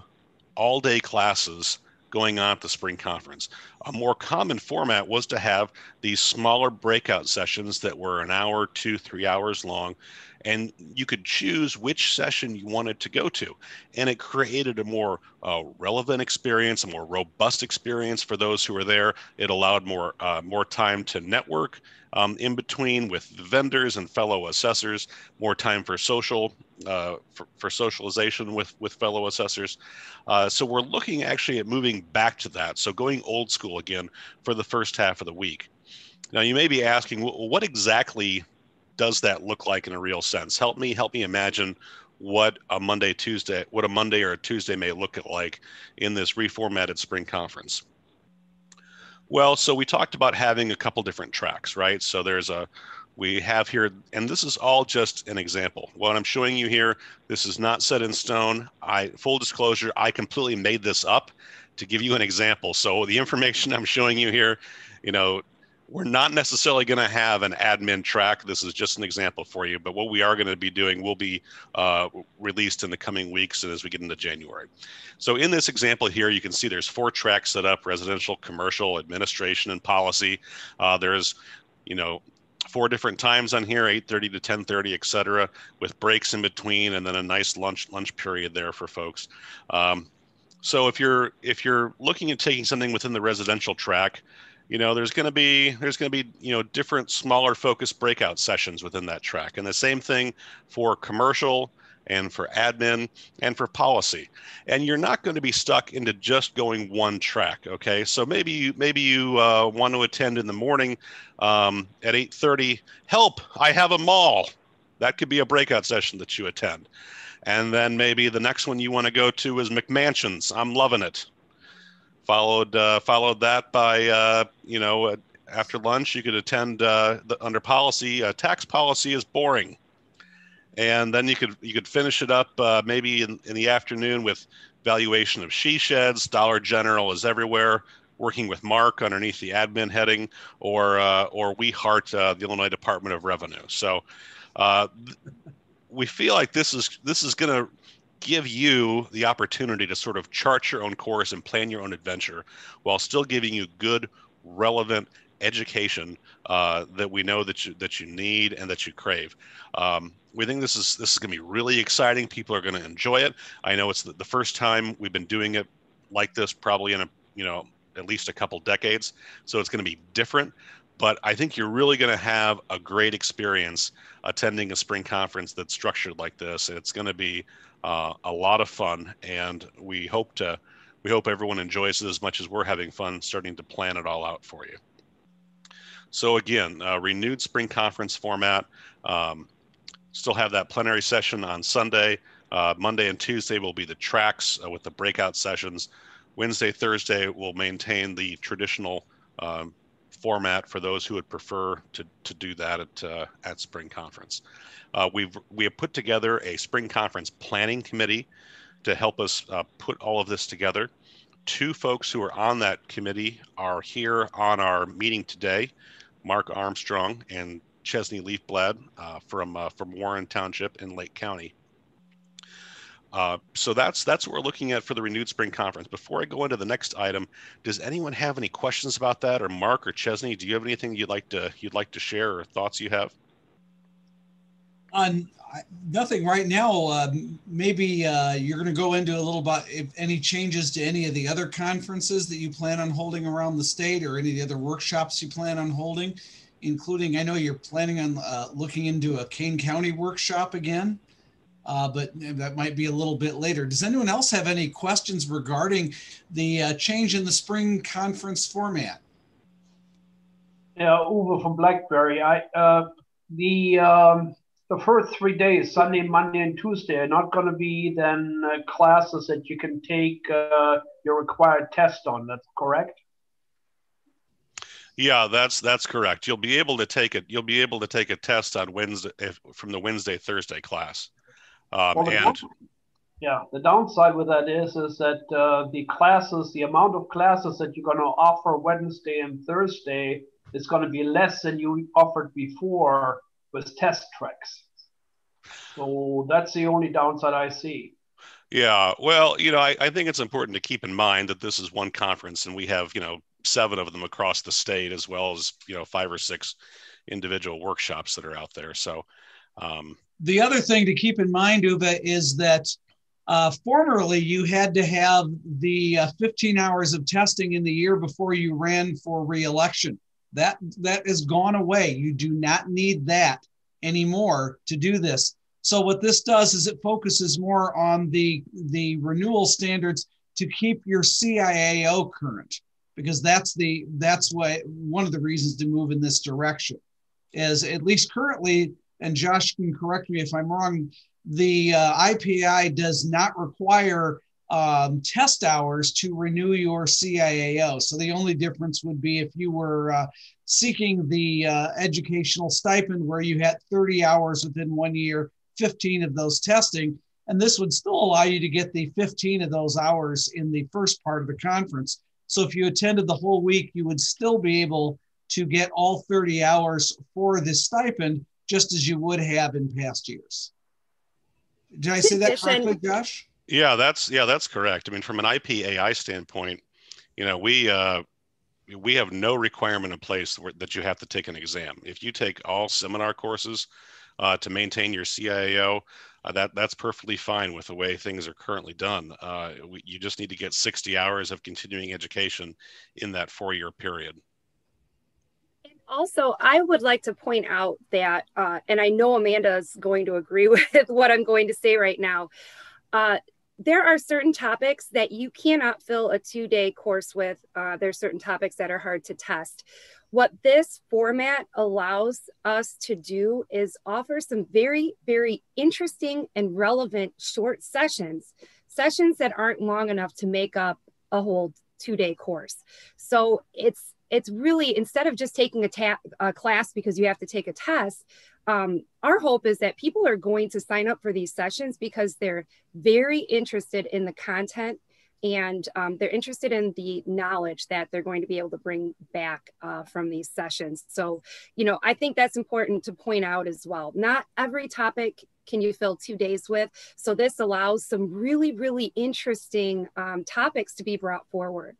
all-day classes going on at the spring conference. A more common format was to have these smaller breakout sessions that were an hour, 2, 3 hours long, and you could choose which session you wanted to go to. And it created a more relevant experience, a more robust experience for those who were there. It allowed more time to network in between with vendors and fellow assessors, more time for for socialization with fellow assessors. So we're looking actually at moving back to that. So going old school again for the first half of the week. Now you may be asking, well, what exactly does that look like in a real sense? Help me imagine what a Monday or a Tuesday may look like in this reformatted spring conference. Well, so we talked about having a couple different tracks, right? So we have here, and this is all just an example. What I'm showing you here, this is not set in stone. Full disclosure, I completely made this up to give you an example. So the information I'm showing you here, we're not necessarily going to have an admin track. This is just an example for you, but what we are going to be doing will be released in the coming weeks and as we get into January. So in this example here, you can see there's 4 tracks set up: residential, commercial, administration, and policy. There's, 4 different times on here, 8:30 to 10:30, et cetera, with breaks in between, and then a nice lunch period there for folks. So if you're looking at taking something within the residential track, there's going to be different smaller focused breakout sessions within that track, and the same thing for commercial and for admin and for policy. And you're not going to be stuck into just going one track. Okay, so maybe you want to attend in the morning at 8:30. Help! I have a mall. That could be a breakout session that you attend. And then maybe the next one you want to go to is McMansions. I'm loving it. Followed that by after lunch you could attend under policy. Tax policy is boring, and then you could finish it up maybe in the afternoon with valuation of she sheds. Dollar General is everywhere. Working with Mark underneath the admin heading, or We Heart the Illinois Department of Revenue. So we feel like this is going to give you the opportunity to sort of chart your own course and plan your own adventure while still giving you good, relevant education that we know that you need and that you crave. We think this is going to be really exciting. People are going to enjoy it. I know it's the first time we've been doing it like this, probably in at least a couple decades. So it's going to be different. But I think you're really going to have a great experience attending a spring conference that's structured like this. It's going to be a lot of fun, and we hope everyone enjoys it as much as we're having fun starting to plan it all out for you. So again, renewed spring conference format. Still have that plenary session on Sunday. Monday and Tuesday will be the tracks with the breakout sessions. Wednesday, Thursday will maintain the traditional format for those who would prefer to do that at spring conference. We have put together a spring conference planning committee to help us put all of this together. 2 folks who are on that committee are here on our meeting today: Mark Armstrong and Chesney Leafblad from Warren Township in Lake County. So that's what we're looking at for the renewed spring conference. Before I go into the next item, does anyone have any questions about that? Or Mark or Chesney, do you have anything you'd like to share or thoughts you have? Nothing right now. Maybe you're going to go into a little bit, if any changes to any of the other conferences that you plan on holding around the state, or any of the other workshops you plan on holding, including, I know you're planning on looking into a Kane County workshop again. But that might be a little bit later. Does anyone else have any questions regarding the change in the spring conference format? Yeah, Uwe from Blackberry. The first 3 days, Sunday, Monday, and Tuesday, are not going to be then classes that you can take your required test on. That's correct? Yeah, that's correct. You'll be able to take it. You'll be able to take a test on Wednesday from the Wednesday, Thursday class. The downside with that is that the amount of classes that you're going to offer Wednesday and Thursday is going to be less than you offered before with test tracks. So that's the only downside I see. Yeah, well, I think it's important to keep in mind that this is one conference, and we have, 7 of them across the state, as well as 5 or 6 individual workshops that are out there. So the other thing to keep in mind, Uwe, is that formerly you had to have the 15 hours of testing in the year before you ran for re-election. That has gone away. You do not need that anymore to do this. So what this does is it focuses more on the renewal standards to keep your CIAO current, because that's one of the reasons to move in this direction. Is at least currently, and Josh can correct me if I'm wrong, the IPI does not require test hours to renew your CIAO. So the only difference would be if you were seeking the educational stipend where you had 30 hours within 1 year, 15 of those testing, and this would still allow you to get the 15 of those hours in the first part of the conference. So if you attended the whole week, you would still be able to get all 30 hours for this stipend, just as you would have in past years. Did I say that correctly, Josh? Yeah, that's correct. I mean, from an IPAI standpoint, we have no requirement in place that you have to take an exam. If you take all seminar courses to maintain your CIAO, that's perfectly fine with the way things are currently done. You just need to get 60 hours of continuing education in that 4-year period. Also, I would like to point out that, and I know Amanda is going to agree with what I'm going to say right now, there are certain topics that you cannot fill a 2-day course with. There's certain topics that are hard to test. What this format allows us to do is offer some very, very interesting and relevant short sessions that aren't long enough to make up a whole 2-day course. So it's really, instead of just taking a class because you have to take a test, our hope is that people are going to sign up for these sessions because they're very interested in the content, and they're interested in the knowledge that they're going to be able to bring back from these sessions. So, I think that's important to point out as well. Not every topic can you fill 2 days with. So this allows some really, really interesting topics to be brought forward.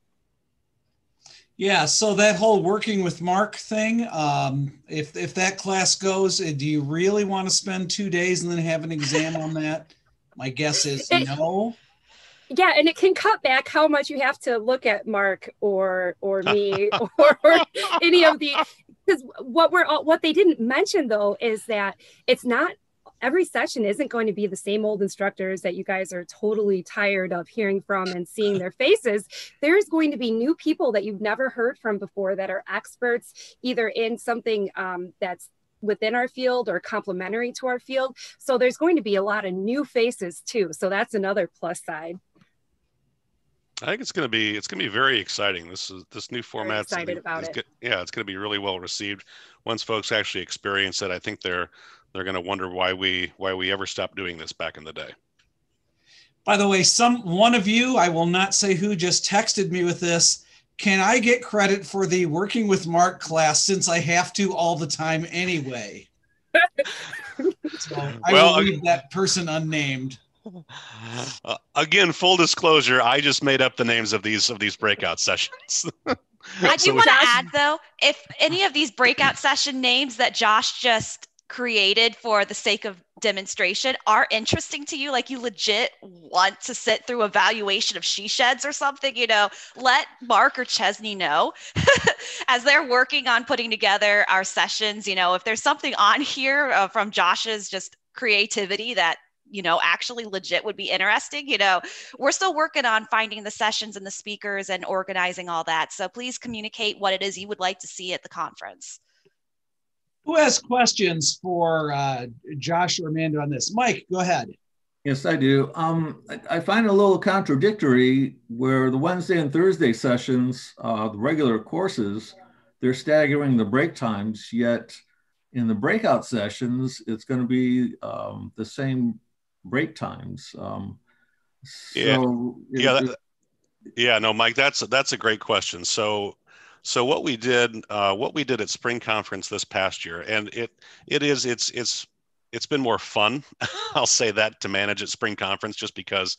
Yeah, so that whole working with Mark thing, if that class goes, do you really want to spend 2 days and then have an exam on that? My guess is no. Yeah, and it can cut back how much you have to look at Mark or me or any of the, because what they didn't mention though is that it's not, every session isn't going to be the same old instructors that you guys are totally tired of hearing from and seeing their faces. There's going to be new people that you've never heard from before that are experts either in something that's within our field or complementary to our field. So there's going to be a lot of new faces too. So that's another plus side. I think it's going to be very exciting. This new format. Excited about it. Yeah, it's going to be really well received. Once folks actually experience it, I think they're going to wonder why we ever stopped doing this back in the day. By the way, one of you, I will not say who, just texted me with this. Can I get credit for the Working with Mark class since I have to all the time anyway? So I will leave that person unnamed. Again, full disclosure, I just made up the names of these breakout sessions. I do want to add though, if any of these breakout session names that Josh just created for the sake of demonstration are interesting to you, like you legit want to sit through evaluation of she sheds or something, let Mark or Chesney know as they're working on putting together our sessions. If there's something on here from Josh's just creativity that actually legit would be interesting. We're still working on finding the sessions and the speakers and organizing all that. So please communicate what it is you would like to see at the conference. Who has questions for Josh or Amanda on this? Mike, go ahead. Yes, I do. I find it a little contradictory where the Wednesday and Thursday sessions, the regular courses, they're staggering the break times, yet in the breakout sessions, it's going to be the same break times. No, Mike, that's a great question. So what we did at Spring Conference this past year, and it's been more fun, I'll say that, to manage at Spring Conference just because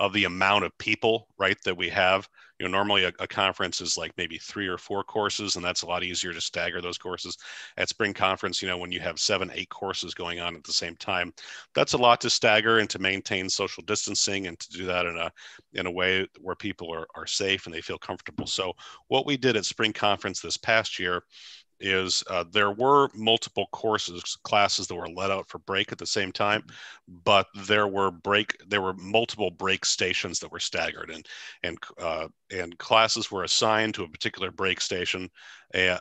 of the amount of people, right, that we have Normally a conference is like maybe 3 or 4 courses, and that's a lot easier to stagger those courses. At spring conference, when you have 7, 8 courses going on at the same time, that's a lot to stagger and to maintain social distancing and to do that in a way where people are safe and they feel comfortable. So what we did at spring conference this past year is there were multiple classes that were let out for break at the same time, but there were multiple break stations that were staggered, and classes were assigned to a particular break station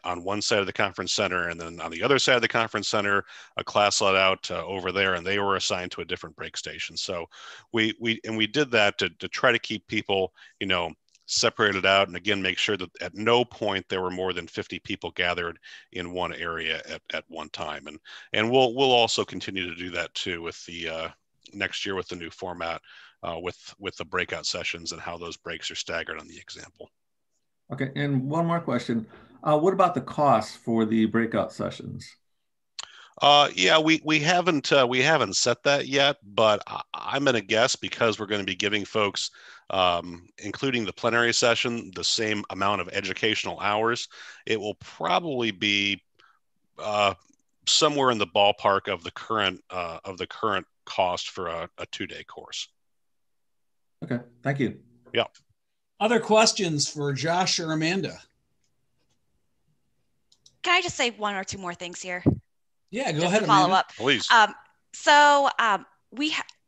on one side of the conference center, and then on the other side of the conference center, a class let out over there, and they were assigned to a different break station. So we did that to try to keep people, separated out, and again, make sure that at no point there were more than 50 people gathered in one area at one time. And we'll also continue to do that too with the next year with the new format, with the breakout sessions and how those breaks are staggered on the example. Okay, and one more question. What about the cost for the breakout sessions? Yeah, we haven't set that yet, but I'm going to guess, because we're going to be giving folks, including the plenary session, the same amount of educational hours, it will probably be somewhere in the ballpark of the current cost for a 2-day course. Okay, thank you. Yeah. Other questions for Josh or Amanda? Can I just say 1 or 2 more things here? Yeah, go just ahead, to follow Amanda. up. Please.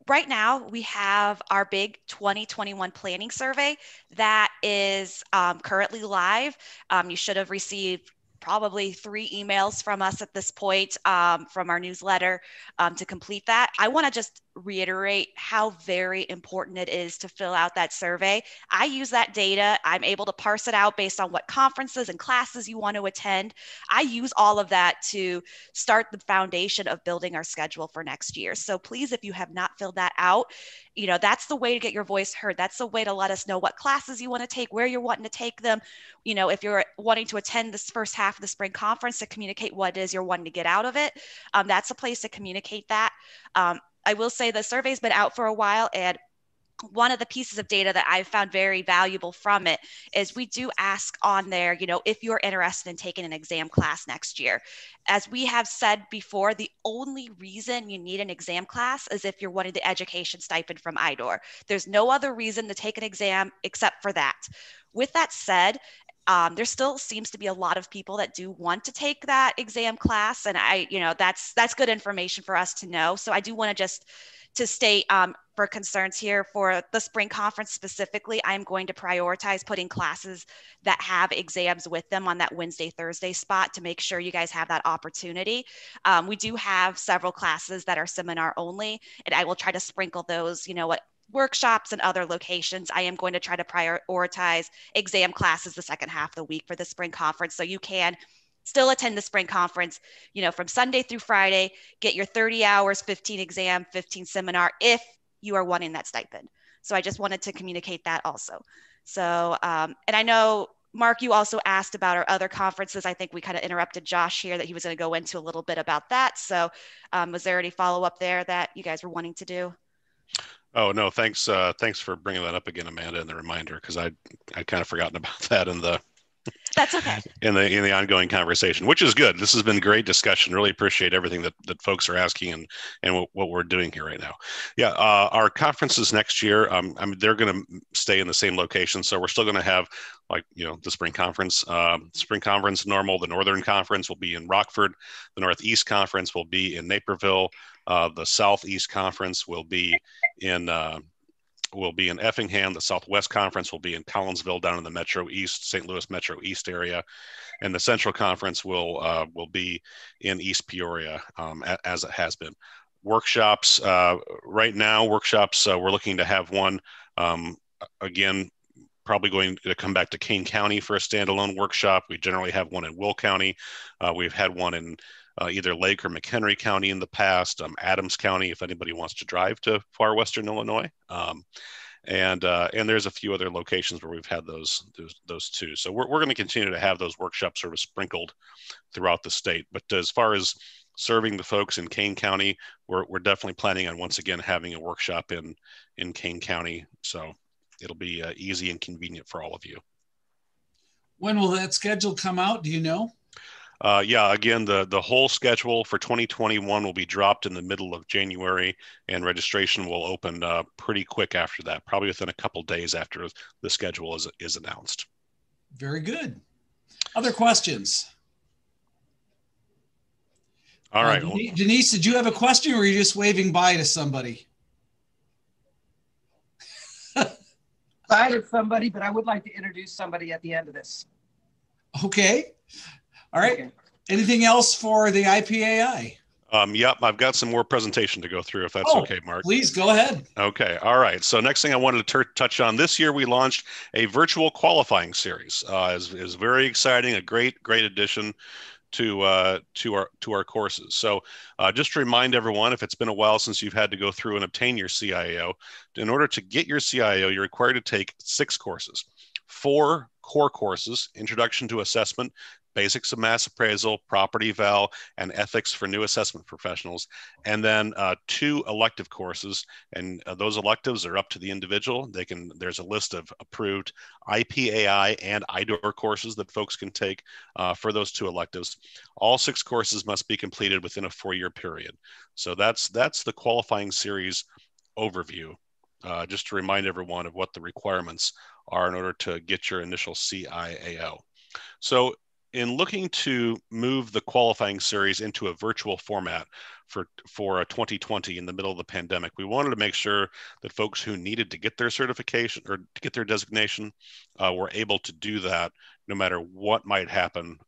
Right now we have our big 2021 planning survey that is currently live. You should have received probably 3 emails from us at this point, from our newsletter, to complete that. I want to just reiterate how very important it is to fill out that survey. I use that data. I'm able to parse it out based on what conferences and classes you want to attend. I use all of that to start the foundation of building our schedule for next year. So please, if you have not filled that out, that's the way to get your voice heard. That's the way to let us know what classes you want to take, where you're wanting to take them. If you're wanting to attend this first half of the spring conference, to communicate what it is you're wanting to get out of it. That's a place to communicate that. I will say the survey's been out for a while, and one of the pieces of data that I've found very valuable from it is we do ask on there, if you're interested in taking an exam class next year. As we have said before, the only reason you need an exam class is if you're wanting the education stipend from IDOR. There's no other reason to take an exam except for that. With that said, there still seems to be a lot of people that do want to take that exam class, and that's good information for us to know. So I do want to just to state, for concerns here for the spring conference specifically, I'm going to prioritize putting classes that have exams with them on that Wednesday, Thursday spot to make sure you guys have that opportunity. We do have several classes that are seminar only, and I will try to sprinkle those, workshops and other locations. I am going to try to prioritize exam classes the second half of the week for the spring conference. So you can still attend the spring conference, from Sunday through Friday, get your 30 hours, 15 exam, 15 seminar, if you are wanting that stipend. So I just wanted to communicate that also. So, and I know, Mark, you also asked about our other conferences. I think we kind of interrupted Josh here that he was going to go into a little bit about that. So was there any follow-up there that you guys were wanting to do? Oh, no, thanks. Thanks for bringing that up again, Amanda, and the reminder, because I'd kind of forgotten about that That's okay. in the ongoing conversation, which is good. This has been great discussion. Really appreciate everything that folks are asking and what we're doing here right now. Yeah, our conferences next year, they're going to stay in the same location, so we're still going to have, the spring conference. Spring conference normal. The Northern Conference will be in Rockford. The Northeast Conference will be in Naperville. The Southeast Conference will be in Effingham. The Southwest Conference will be in Collinsville, down in the Metro East, St. Louis Metro East area, and the Central Conference will be in East Peoria, as it has been. Workshops right now. We're looking to have one again. Probably going to come back to Kane County for a standalone workshop. We generally have one in Will County. We've had one in either Lake or McHenry County in the past, Adams County, if anybody wants to drive to far western Illinois. And there's a few other locations where we've had those too. So we're going to continue to have those workshops sort of sprinkled throughout the state. But as far as serving the folks in Kane County, we're definitely planning on once again having a workshop in Kane County. So it'll be easy and convenient for all of you. When will that schedule come out? Do you know? Yeah, again, the whole schedule for 2021 will be dropped in the middle of January, and registration will open pretty quick after that, probably within a couple days after the schedule is announced. Very good. Other questions? All right. Denise, did you have a question, or are you just waving bye to somebody? Bye to somebody, but I would like to introduce somebody at the end of this. Okay. All right. Okay. Anything else for the IPAI? Yep, I've got some more presentation to go through, if that's okay, Mark. Please go ahead. Okay, all right. So next thing I wanted to touch on, this year we launched a virtual qualifying series. Is very exciting, a great addition to our courses. So just to remind everyone, if it's been a while since you've had to go through and obtain your CIAO, in order to get your CIAO, you're required to take 6 courses. 4 core courses: Introduction to Assessment, Basics of Mass Appraisal, Property Eval, and Ethics for New Assessment Professionals, and then 2 elective courses. And those electives are up to the individual. There's a list of approved IPAI and IDOR courses that folks can take for those 2 electives. All 6 courses must be completed within a 4-year period. So that's the qualifying series overview. Just to remind everyone of what the requirements are in order to get your initial CIAO. So in looking to move the qualifying series into a virtual format for 2020 in the middle of the pandemic, we wanted to make sure that folks who needed to get their certification or to get their designation were able to do that no matter what might happen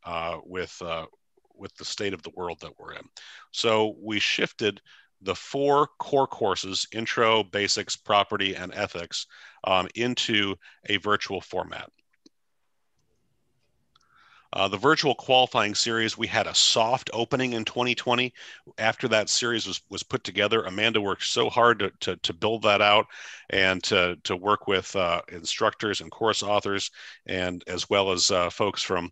with the state of the world that we're in. So we shifted the 4 core courses, Intro, Basics, Property, and Ethics, into a virtual format. The virtual qualifying series, we had a soft opening in 2020. After that series was put together, Amanda worked so hard to build that out and to work with instructors and course authors, and as well as folks from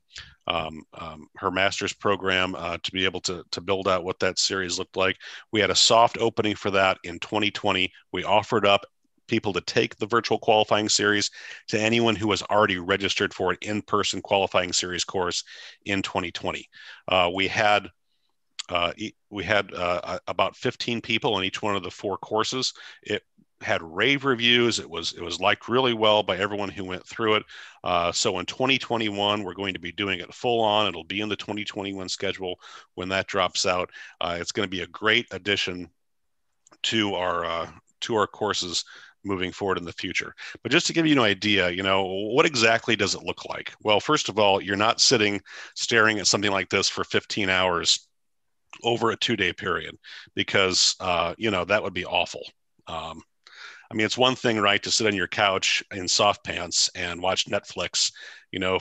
her master's program to be able to build out what that series looked like. We had a soft opening for that in 2020. We offered up people to take the virtual qualifying series to anyone who was already registered for an in-person qualifying series course in 2020. We had about 15 people in each one of the 4 courses. It had rave reviews. It was liked really well by everyone who went through it. So in 2021, we're going to be doing it full on. It'll be in the 2021 schedule when that drops out. It's going to be a great addition to our courses moving forward in the future. But just to give you an idea, what exactly does it look like? Well, first of all, you're not staring at something like this for 15 hours over a 2-day period, because that would be awful. I mean, it's one thing, right, to sit on your couch in soft pants and watch Netflix,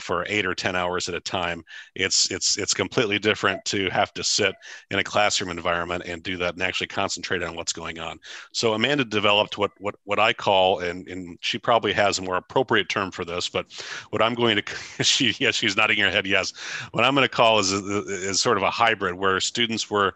for 8 or 10 hours at a time. It's completely different to have to sit in a classroom environment and do that and actually concentrate on what's going on. So Amanda developed what I call, and she probably has a more appropriate term for this, but what I'm going to, she's nodding her head, yes. What I'm going to call is sort of a hybrid, where students were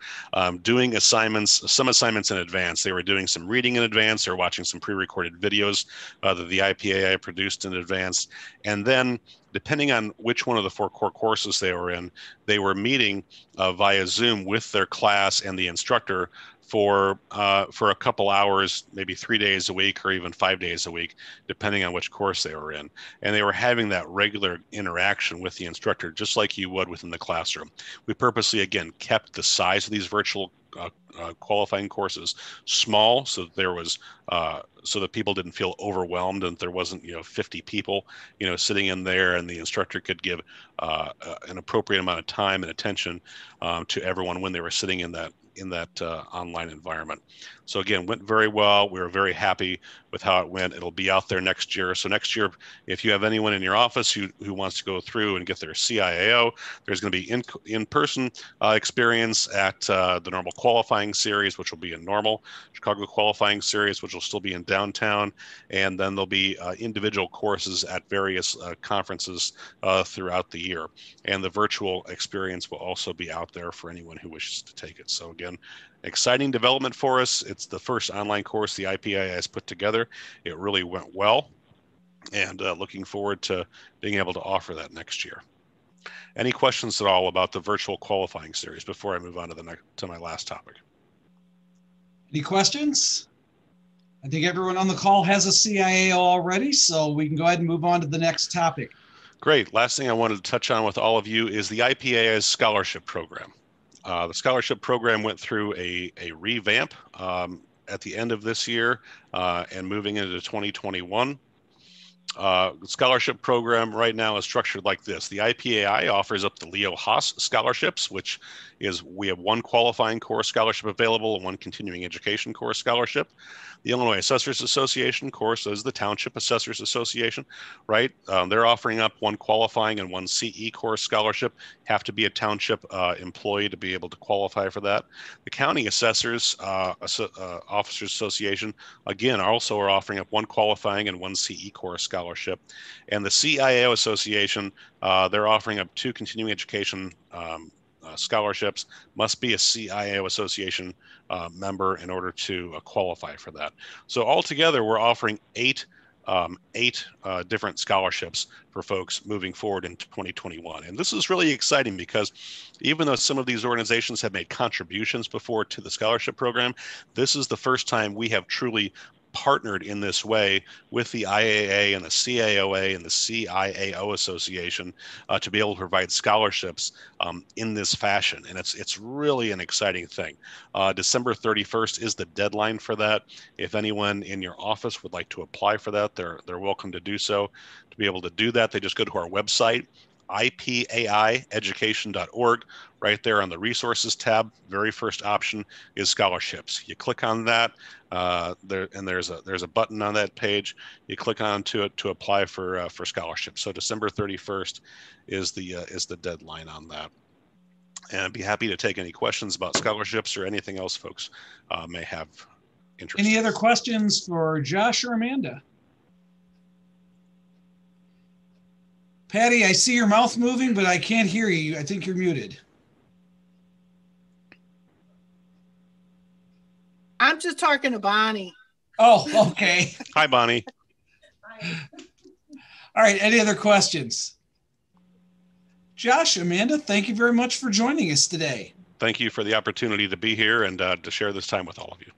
doing some assignments in advance. They were doing some reading in advance, or watching some pre-recorded videos that the IPAI produced in advance, and then depending on which one of the 4 core courses they were in, they were meeting via Zoom with their class and the instructor for a couple hours, maybe 3 days a week or even 5 days a week, depending on which course they were in. And they were having that regular interaction with the instructor, just like you would within the classroom. We purposely, again, kept the size of these virtual qualifying courses small, so that people didn't feel overwhelmed, and there wasn't 50 people sitting in there, and the instructor could give an appropriate amount of time and attention to everyone when they were sitting in that online environment. So again, went very well. We were very happy with how it went. It'll be out there next year. So next year, if you have anyone in your office who wants to go through and get their CIAO, there's going to be in-person experience at the normal qualifying series, which will be in normal, Chicago qualifying series, which will still be in downtown, and then there'll be individual courses at various conferences throughout the year. And the virtual experience will also be out there for anyone who wishes to take it. So again, exciting development for us. It's the first online course the IPAI has put together. It really went well. and looking forward to being able to offer that next year. Any questions at all about the virtual qualifying series before I move on to my last topic? Any questions? I think everyone on the call has a CIAO already, so we can go ahead and move on to the next topic. Great. Last thing I wanted to touch on with all of you is the IPAI's scholarship program. The scholarship program went through a revamp at the end of this year and moving into 2021. The scholarship program right now is structured like this. The IPAI offers up the Leo Haas scholarships, which is we have one qualifying core scholarship available and one continuing education core scholarship. The Illinois Assessors Association, of course, is the Township Assessors Association, right? They're offering up one qualifying and one CE core scholarship. Have to be a township employee to be able to qualify for that. The County Assessors Officers Association, again, also are offering up one qualifying and one CE core scholarship. And the CIAO Association, they're offering up two continuing education scholarships. Must be a CIAO Association member in order to qualify for that. So altogether, we're offering eight different scholarships for folks moving forward in 2021. And this is really exciting because even though some of these organizations have made contributions before to the scholarship program, this is the first time we have truly partnered in this way with the IAA and the CAOA and the CIAO Association to be able to provide scholarships in this fashion. And it's really an exciting thing. December 31st is the deadline for that. If anyone in your office would like to apply for that, they're welcome to do so. To be able to do that, they just go to our website, IPAIeducation.org. Right there on the resources tab, very first option is scholarships. You click on that, there's a button on that page. You click onto it to apply for scholarships. So December 31st is the deadline on that. And I'd be happy to take any questions about scholarships or anything else folks may have interest. Any other questions for Josh or Amanda? Patty, I see your mouth moving, but I can't hear you. I think you're muted. I'm just talking to Bonnie. Oh, okay. Hi, Bonnie. All right. Any other questions? Josh, Amanda, thank you very much for joining us today. Thank you for the opportunity to be here and to share this time with all of you.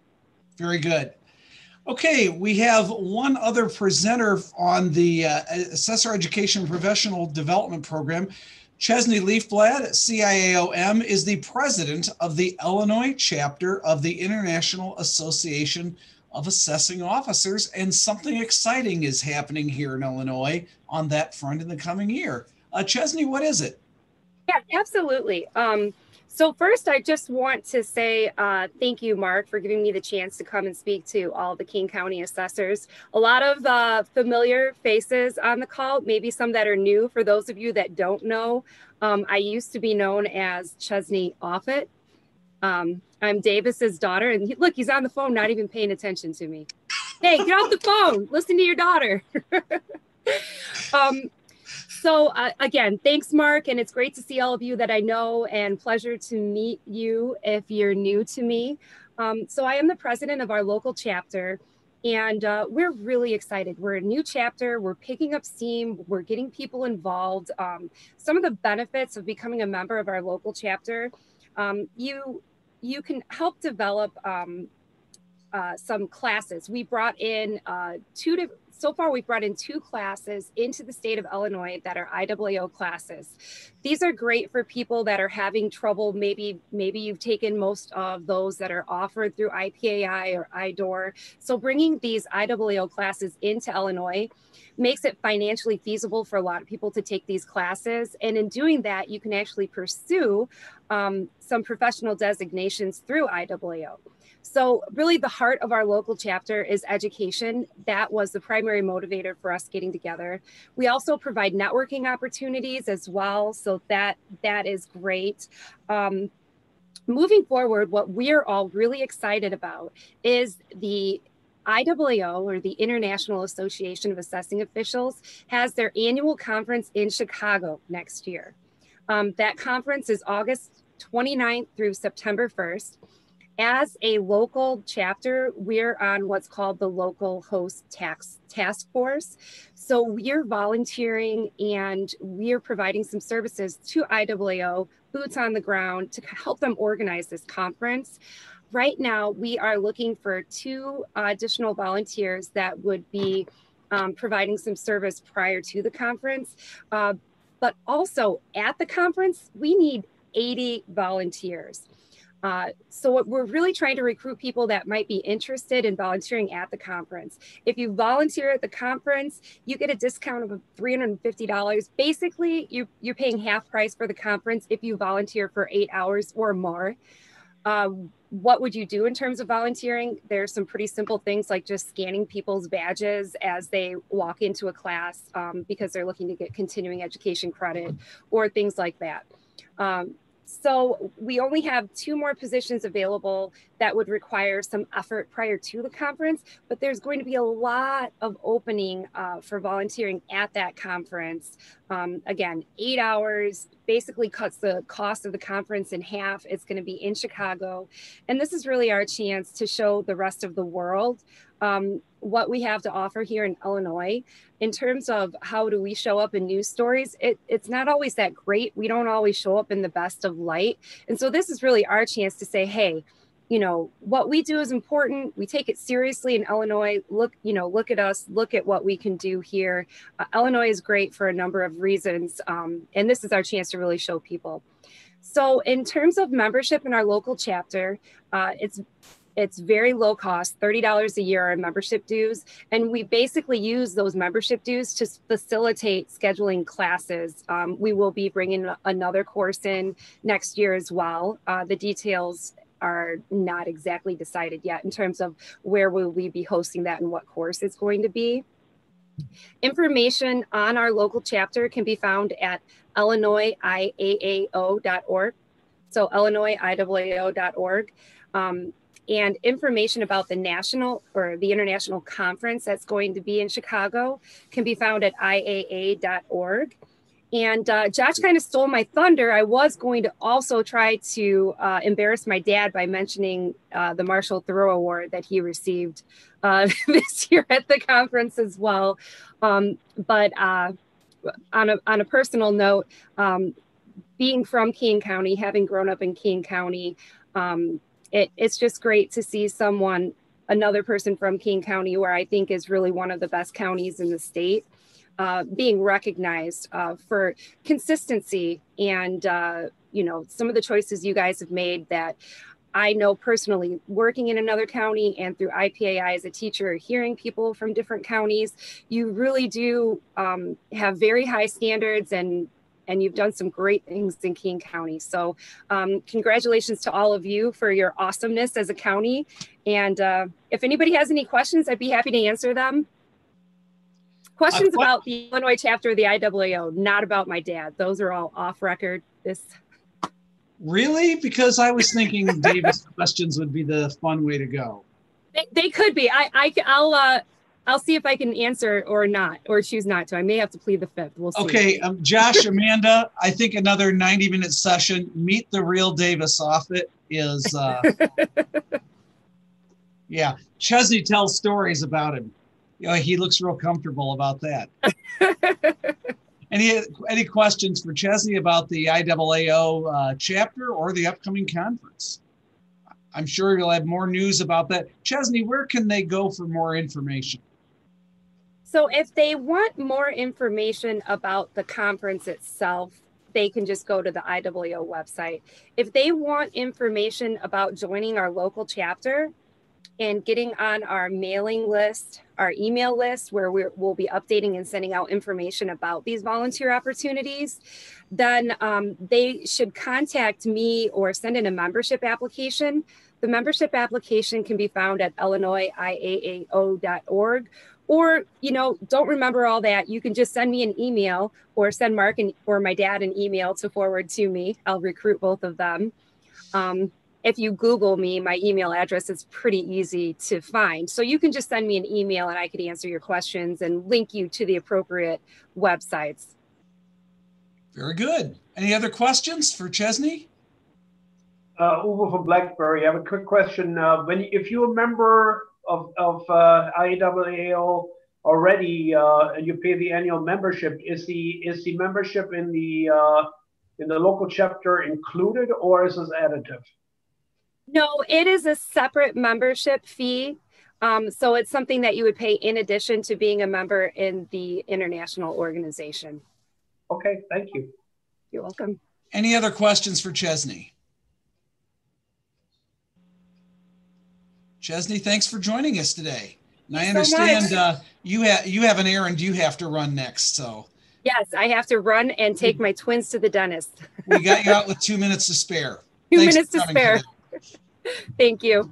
Very good. Okay, we have one other presenter on the Assessor Education Professional Development Program. Chesney Leafblad, CIAOM, is the president of the Illinois chapter of the International Association of Assessing Officers, and something exciting is happening here in Illinois on that front in the coming year. Chesney, what is it? Yeah, absolutely. So first, I just want to say thank you, Mark, for giving me the chance to come and speak to all the Kane County assessors. A lot of familiar faces on the call, maybe some that are new. For those of you that don't know, I used to be known as Chesney Offit. I'm Davis's daughter, and look, he's on the phone, not even paying attention to me. Hey, get off the phone, listen to your daughter. So again, thanks, Mark, and it's great to see all of you that I know, and pleasure to meet you if you're new to me. So I am the president of our local chapter, and we're really excited. We're a new chapter, we're picking up steam, we're getting people involved. Some of the benefits of becoming a member of our local chapter, you can help develop some classes. We brought in so far we've brought in 2 classes into the state of Illinois that are IAAO classes. These are great for people that are having trouble. Maybe you've taken most of those that are offered through IPAI or IDOR. So bringing these IAAO classes into Illinois makes it financially feasible for a lot of people to take these classes. And in doing that, you can actually pursue some professional designations through IAAO. So really the heart of our local chapter is education. That was the primary motivator for us getting together. We also provide networking opportunities as well. So that is great. Moving forward, what we're all really excited about is the IAAO, or the International Association of Assessing Officials, has their annual conference in Chicago next year. That conference is August 29th through September 1st. As a local chapter, we're on what's called the Local Host Task Force. So we're volunteering and we're providing some services to IAAO, boots on the ground, to help them organize this conference. Right now, we are looking for 2 additional volunteers that would be providing some service prior to the conference. But also at the conference, we need 80 volunteers. So what we're really trying to recruit people that might be interested in volunteering at the conference. If you volunteer at the conference, you get a discount of $350. Basically, you're paying half price for the conference if you volunteer for 8 hours or more. What would you do in terms of volunteering? There's some pretty simple things like just scanning people's badges as they walk into a class because they're looking to get continuing education credit or things like that. So we only have 2 more positions available that would require some effort prior to the conference, but there's going to be a lot of opening for volunteering at that conference. Again, 8 hours basically cuts the cost of the conference in half. It's going to be in Chicago. And this is really our chance to show the rest of the world what we have to offer here in Illinois. In terms of how do we show up in news stories, it's not always that great. We don't always show up in the best of light. And so this is really our chance to say, hey, you know, what we do is important. We take it seriously in Illinois. Look at us, look at what we can do here. Illinois is great for a number of reasons. And this is our chance to really show people. So in terms of membership in our local chapter, it's very low cost, $30 a year in membership dues. And we basically use those membership dues to facilitate scheduling classes. We will be bringing another course in next year as well. The details are not exactly decided yet in terms of where will we be hosting that and what course it's going to be. Information on our local chapter can be found at illinoisiaao.org. So illinoisiaao.org. And information about the national or the international conference that's going to be in Chicago can be found at iaa.org. And Josh kind of stole my thunder. I was going to also try to embarrass my dad by mentioning the Marshall Thoreau Award that he received this year at the conference as well. But on a personal note, being from Kane County, having grown up in Kane County, it's just great to see another person from Kane County, where I think is really one of the best counties in the state, being recognized for consistency and, some of the choices you guys have made that I know personally, working in another county and through IPAI as a teacher, hearing people from different counties, you really do have very high standards and you've done some great things in Kane County. So congratulations to all of you for your awesomeness as a county. And if anybody has any questions, I'd be happy to answer them. Questions about the Illinois chapter of the IAAO, not about my dad. Those are all off record. Really? Because I was thinking Davis questions would be the fun way to go. They could be. I'll see if I can answer or not, or choose not to. I may have to plead the fifth. We'll see. Okay, Josh, Amanda, I think another 90-minute session. Meet the real Davis Offit is, yeah. Chesney tells stories about him. He looks real comfortable about that. Any questions for Chesney about the IAAO chapter or the upcoming conference? I'm sure you'll have more news about that. Chesney, where can they go for more information? So if they want more information about the conference itself, they can just go to the IAAO website. If they want information about joining our local chapter and getting on our mailing list, our email list, where we'll be updating and sending out information about these volunteer opportunities, then they should contact me or send in a membership application. The membership application can be found at illinoisiaao.org. Or, don't remember all that. You can just send me an email or send Mark or my dad an email to forward to me. I'll recruit both of them. If you Google me, my email address is pretty easy to find. So you can just send me an email and I could answer your questions and link you to the appropriate websites. Very good. Any other questions for Chesney? Uwe from Blackberry. I have a quick question. If you're a member of IAAO already and you pay the annual membership, is the membership in the local chapter included, or is this additive? No, it is a separate membership fee. So it's something that you would pay in addition to being a member in the international organization. Okay, thank you. You're welcome. Any other questions for Chesney? Chesney, thanks for joining us today. And I understand you have an errand you have to run next, so. Yes, I have to run and take my twins to the dentist. We got you out with 2 minutes to spare. 2 minutes to spare. Thank you.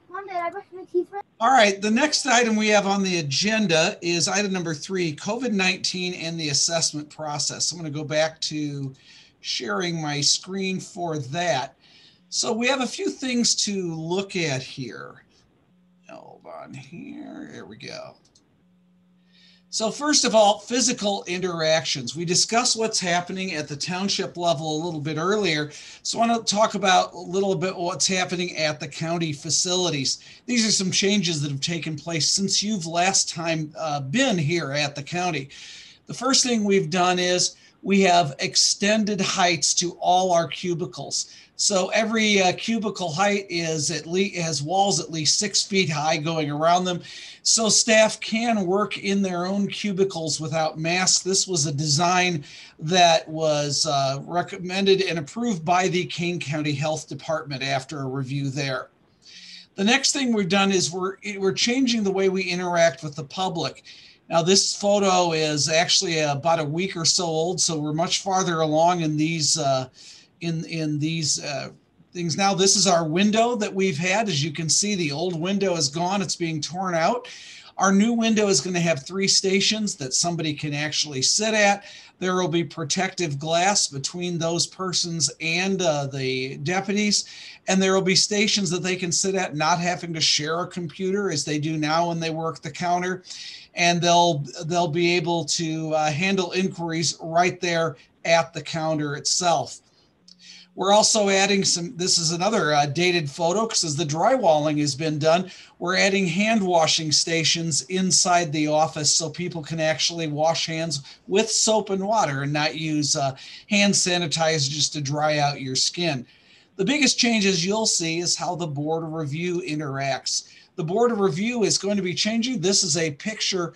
Mom, did I brush my teeth right? All right, the next item we have on the agenda is item number 3, COVID-19 and the assessment process. I'm going to go back to sharing my screen for that. So we have a few things to look at here. Hold on here. Here we go. So first of all, physical interactions. We discussed what's happening at the township level a little bit earlier. So I want to talk about a little bit what's happening at the county facilities. These are some changes that have taken place since you've last time been here at the county. The first thing we've done is we have extended heights to all our cubicles. So every cubicle height has walls at least 6 feet high going around them. So staff can work in their own cubicles without masks. This was a design that was recommended and approved by the Kane County Health Department after a review there. The next thing we've done is we're changing the way we interact with the public. Now this photo is actually about a week or so old, so we're much farther along in these things. Now this is our window that we've had. As you can see, the old window is gone. It's being torn out. Our new window is going to have 3 stations that somebody can actually sit at. There will be protective glass between those persons and the deputies. And there will be stations that they can sit at, not having to share a computer as they do now when they work the counter. And they'll be able to handle inquiries right there at the counter itself. We're also adding this is another dated photo because as the drywalling has been done, we're adding hand washing stations inside the office so people can actually wash hands with soap and water and not use hand sanitizer just to dry out your skin. The biggest changes you'll see is how the board of review interacts. The board of review is going to be changing. This is a picture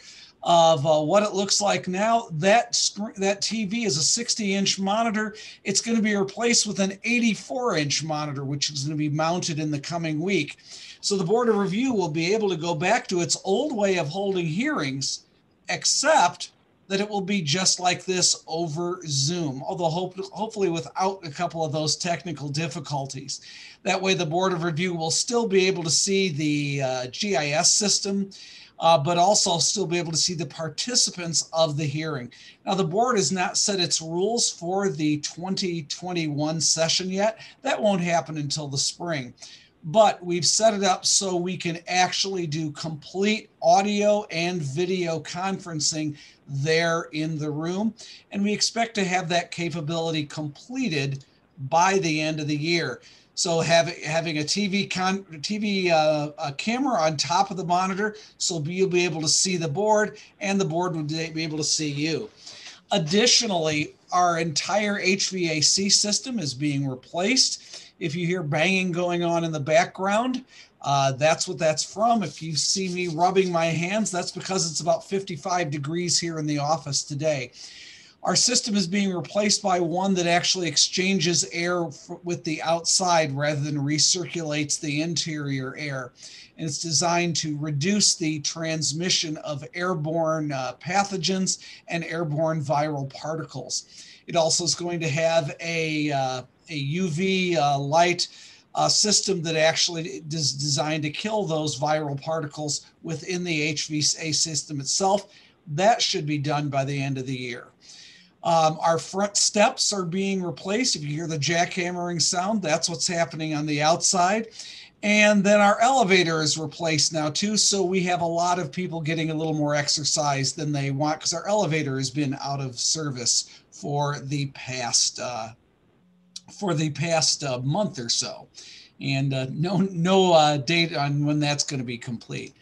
of what it looks like now. That TV is a 60-inch monitor. It's going to be replaced with an 84-inch monitor, which is going to be mounted in the coming week. So the Board of Review will be able to go back to its old way of holding hearings, except that it will be just like this over Zoom, although hopefully without a couple of those technical difficulties. That way the Board of Review will still be able to see the GIS system, but also still be able to see the participants of the hearing. Now, the board has not set its rules for the 2021 session yet. That won't happen until the spring. But we've set it up so we can actually do complete audio and video conferencing there in the room. And we expect to have that capability completed by the end of the year. So having a TV camera on top of the monitor, so you'll be able to see the board and the board will be able to see you. Additionally, our entire HVAC system is being replaced. If you hear banging going on in the background, that's what that's from. If you see me rubbing my hands, that's because it's about 55 degrees here in the office today. Our system is being replaced by one that actually exchanges air with the outside rather than recirculates the interior air. And it's designed to reduce the transmission of airborne pathogens and airborne viral particles. It also is going to have a UV light system that actually is designed to kill those viral particles within the HVAC system itself. That should be done by the end of the year. Our front steps are being replaced. If you hear the jackhammering sound, that's what's happening on the outside. And then our elevator is replaced now too. So we have a lot of people getting a little more exercise than they want because our elevator has been out of service for the past for the past month or so. And no date on when that's going to be complete.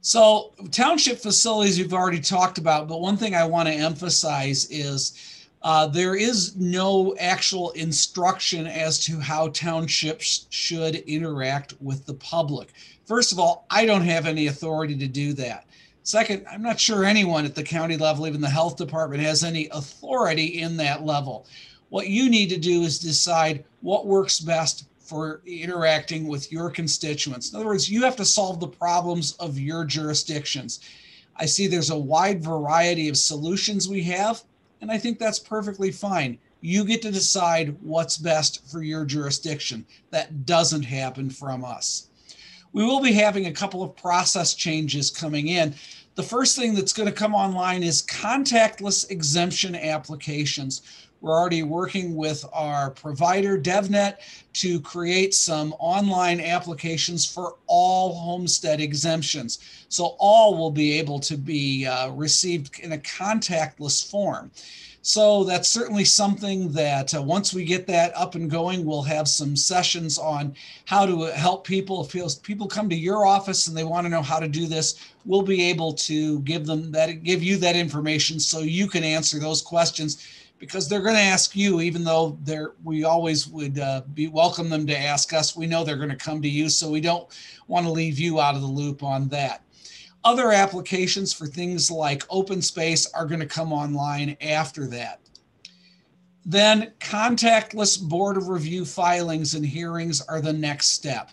So township facilities we've already talked about, but one thing I want to emphasize is there is no actual instruction as to how townships should interact with the public. First of all, I don't have any authority to do that. Second, I'm not sure anyone at the county level, even the health department, has any authority in that level. What you need to do is decide what works best for interacting with your constituents. In other words, you have to solve the problems of your jurisdictions. I see there's a wide variety of solutions we have, and I think that's perfectly fine. You get to decide what's best for your jurisdiction. That doesn't happen from us. We will be having a couple of process changes coming in. The first thing that's going to come online is contactless exemption applications. We're already working with our provider, DevNet, to create some online applications for all homestead exemptions. So all will be able to be received in a contactless form. So that's certainly something that once we get that up and going, we'll have some sessions on how to help people. If people come to your office and they want to know how to do this, we'll be able to give you that information so you can answer those questions, because they're going to ask you, even though we always would welcome them to ask us. We know they're going to come to you, so we don't want to leave you out of the loop on that. Other applications for things like open space are going to come online after that. Then contactless board of review filings and hearings are the next step.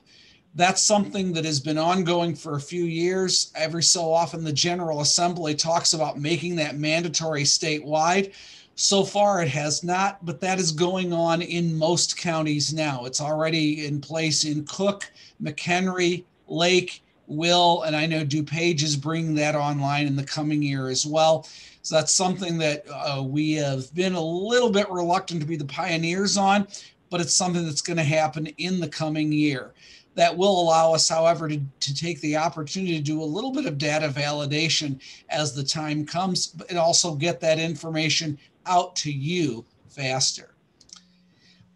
That's something that has been ongoing for a few years. Every so often the General Assembly talks about making that mandatory statewide. So far it has not, but that is going on in most counties now. It's already in place in Cook, McHenry, Lake, Will, and I know DuPage is bringing that online in the coming year as well. So that's something that we have been a little bit reluctant to be the pioneers on, but it's something that's going to happen in the coming year. That will allow us, however, to take the opportunity to do a little bit of data validation as the time comes, and also get that information out to you faster.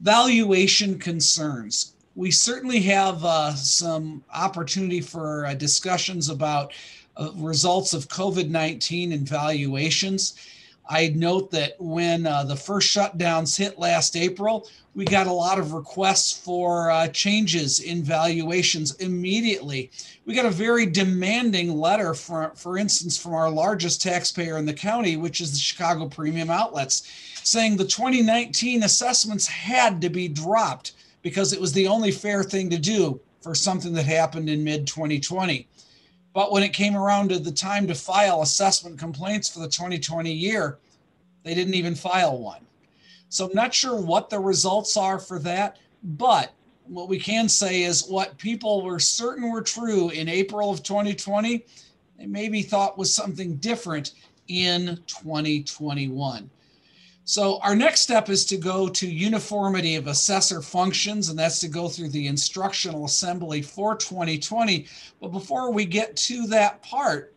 Valuation concerns. We certainly have some opportunity for discussions about results of COVID-19 and valuations. I note that when the first shutdowns hit last April, we got a lot of requests for changes in valuations immediately. We got a very demanding letter, for instance, from our largest taxpayer in the county, which is the Chicago Premium Outlets, saying the 2019 assessments had to be dropped because it was the only fair thing to do for something that happened in mid-2020. But when it came around to the time to file assessment complaints for the 2020 year, they didn't even file one. So I'm not sure what the results are for that, but what we can say is what people were certain were true in April of 2020, they maybe thought was something different in 2021. So our next step is to go to uniformity of assessor functions, and that's to go through the instructional assembly for 2020. But before we get to that part,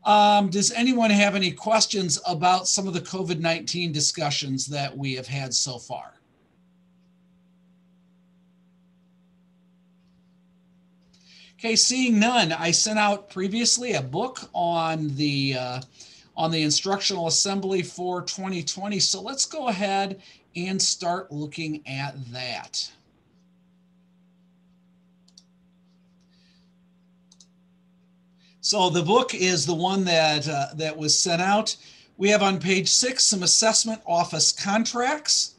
does anyone have any questions about some of the COVID-19 discussions that we have had so far? Okay, seeing none, I sent out previously a book on the instructional assembly for 2020. So let's go ahead and start looking at that. So the book is the one that was sent out. We have on page 6 some assessment office contacts.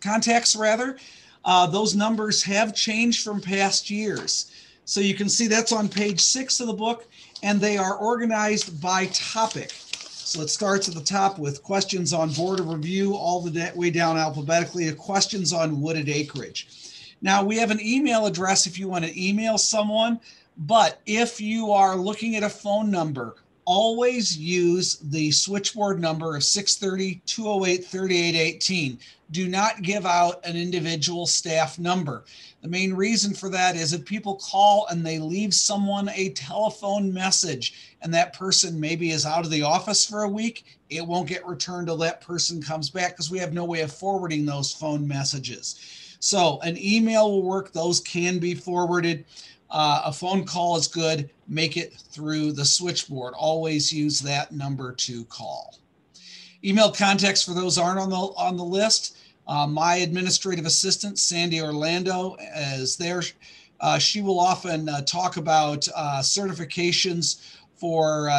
Those numbers have changed from past years. So you can see that's on page 6 of the book, and they are organized by topic. So it starts at the top with questions on board of review, all the way down alphabetically to questions on wooded acreage. Now we have an email address if you want to email someone, but if you are looking at a phone number, always use the switchboard number of 630-208-3818. Do not give out an individual staff number. The main reason for that is if people call and they leave someone a telephone message and that person maybe is out of the office for a week, it won't get returned till that person comes back because we have no way of forwarding those phone messages. So an email will work. Those can be forwarded. A phone call is good. Make it through the switchboard. Always use that number to call. Email contacts for those aren't on the list. My administrative assistant, Sandy Orlando, is there. She will often talk about certifications for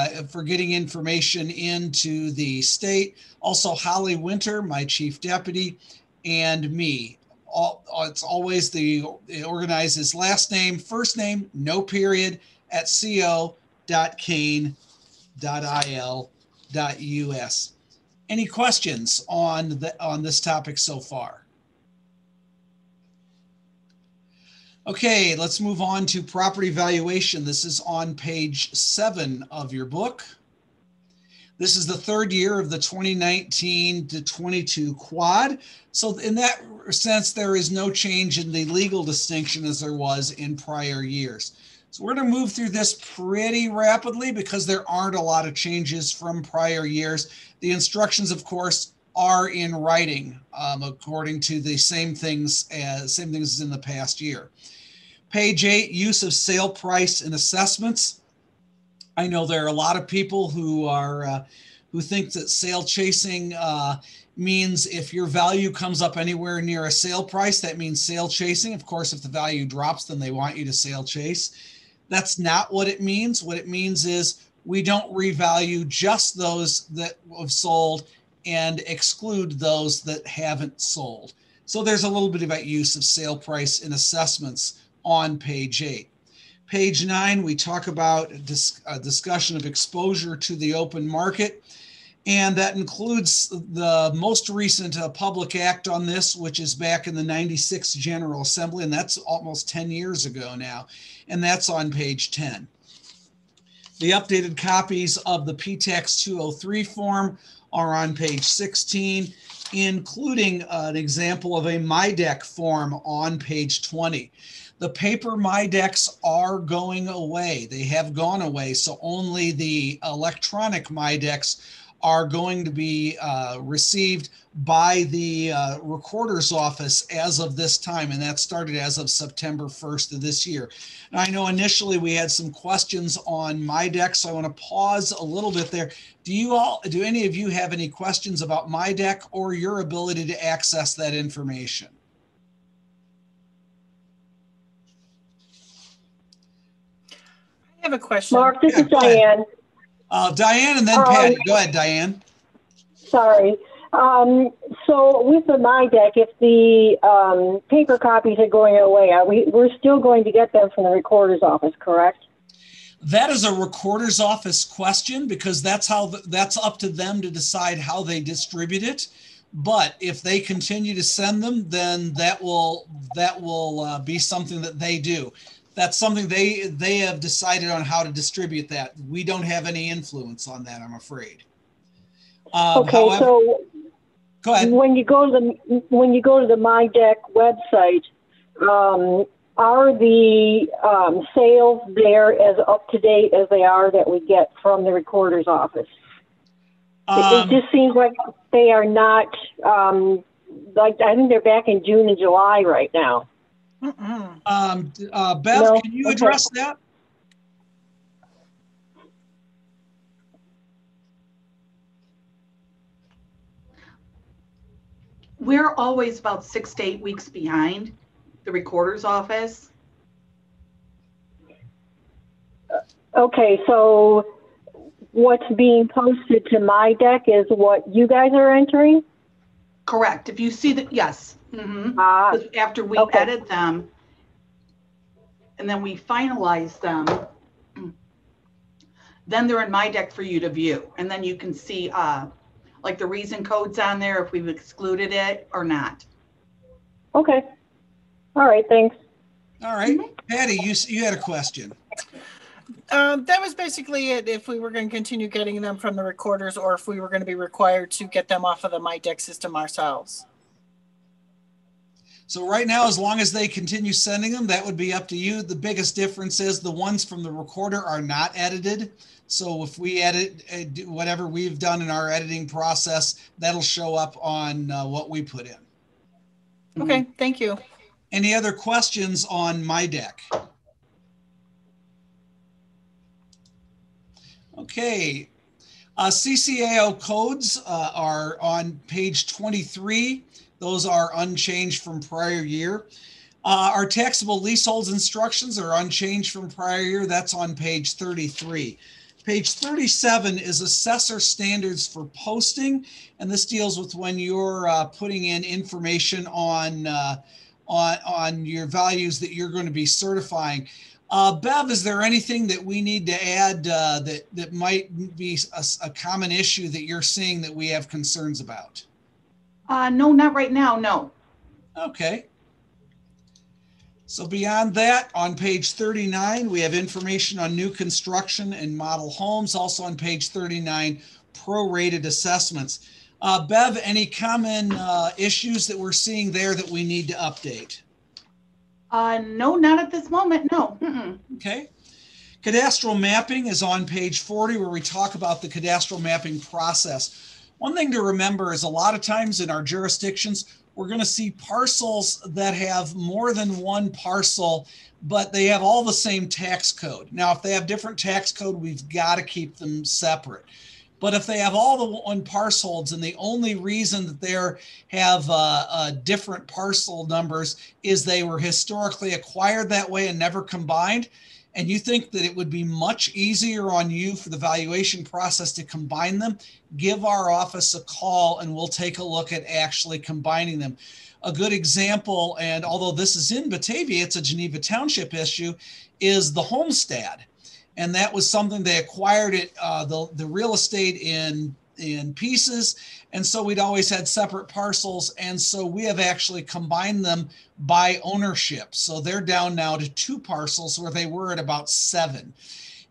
getting information into the state. Also, Holly Winter, my chief deputy, and me. It's always it organizes last name, first name, no period, at co.kane.il.us. Any questions on this topic so far? Okay, let's move on to property valuation. This is on page 7 of your book. This is the third year of the 2019 to 22 quad. So in that sense, there is no change in the legal distinction as there was in prior years. So we're going to move through this pretty rapidly because there aren't a lot of changes from prior years. The instructions, of course, are in writing according to the same things as in the past year. Page 8, use of sale price and assessments. I know there are a lot of people who think that sale chasing means if your value comes up anywhere near a sale price, that means sale chasing. Of course, if the value drops, then they want you to sale chase. That's not what it means. What it means is we don't revalue just those that have sold and exclude those that haven't sold. So there's a little bit about use of sale price and assessments on page 8. Page 9, we talk about a discussion of exposure to the open market, and that includes the most recent public act on this, which is back in the 96 General Assembly, and that's almost 10 years ago now, and that's on page 10. The updated copies of the PTAX 203 form are on page 16, including an example of a MyDeck form on page 20. The paper MyDecks are going away. They have gone away, so only the electronic MyDecks are going to be received by the recorder's office as of this time, and that started as of September 1st of this year. And I know initially we had some questions on MyDeck, so I want to pause a little bit there. Do any of you have any questions about MyDeck or your ability to access that information? I have a question. Mark, this is Diane. Diane and then Patty. Go ahead, Diane. Sorry. So with the MyDeck, if the paper copies are going away, we're still going to get them from the recorder's office, correct? That is a recorder's office question because that's up to them to decide how they distribute it. But if they continue to send them, then that will be something that they do. That's something they have decided on how to distribute that. We don't have any influence on that, I'm afraid. Okay, however, so go ahead. When you go to the MyDeck website, are the sales there as up to date as they are that we get from the recorder's office? It just seems like they are not. Like I think they're back in June and July right now. Beth, No? can you address that? We're always about 6 to 8 weeks behind the recorder's office. Okay, so what's being posted to MyDeck is what you guys are entering? Correct. If you see that, yes. Mm-hmm. After we edit them and then we finalize them, then they're in MyDeck for you to view. And then you can see like the reason codes on there, if we've excluded it or not. Okay. All right, thanks. All right. Patty, you had a question. That was basically it. If we were going to continue getting them from the recorders or if we were going to be required to get them off of the MyDeck system ourselves. So right now, as long as they continue sending them, that would be up to you. The biggest difference is the ones from the recorder are not edited. So if we edit whatever we've done in our editing process, that'll show up on what we put in. Okay, thank you. Any other questions on my deck? Okay. CCAO codes are on page 23. Those are unchanged from prior year. Our taxable leaseholds instructions are unchanged from prior year. That's on page 33. Page 37 is assessor standards for posting, and this deals with when you're putting in information on your values that you're going to be certifying. Bev, is there anything that we need to add that might be a common issue that you're seeing that we have concerns about? No, not right now, no. Okay. So beyond that, on page 39, we have information on new construction and model homes. Also on page 39, prorated assessments. Bev, any common issues that we're seeing there that we need to update? No, not at this moment, no. Okay. Cadastral mapping is on page 40, where we talk about the cadastral mapping process. One thing to remember is a lot of times in our jurisdictions, we're going to see parcels that have more than one parcel, but they have all the same tax code. Now, if they have different tax code, we've got to keep them separate. But if they have all the one parcels and the only reason that they have different parcel numbers is they were historically acquired that way and never combined, and you think that it would be much easier on you for the valuation process to combine them, give our office a call and we'll take a look at actually combining them. A good example, and although this is in Batavia, it's a Geneva Township issue, is the homestead. And that was something they acquired it, the real estate in pieces. And so we'd always had separate parcels. And so we have actually combined them by ownership. So they're down now to 2 parcels where they were at about 7.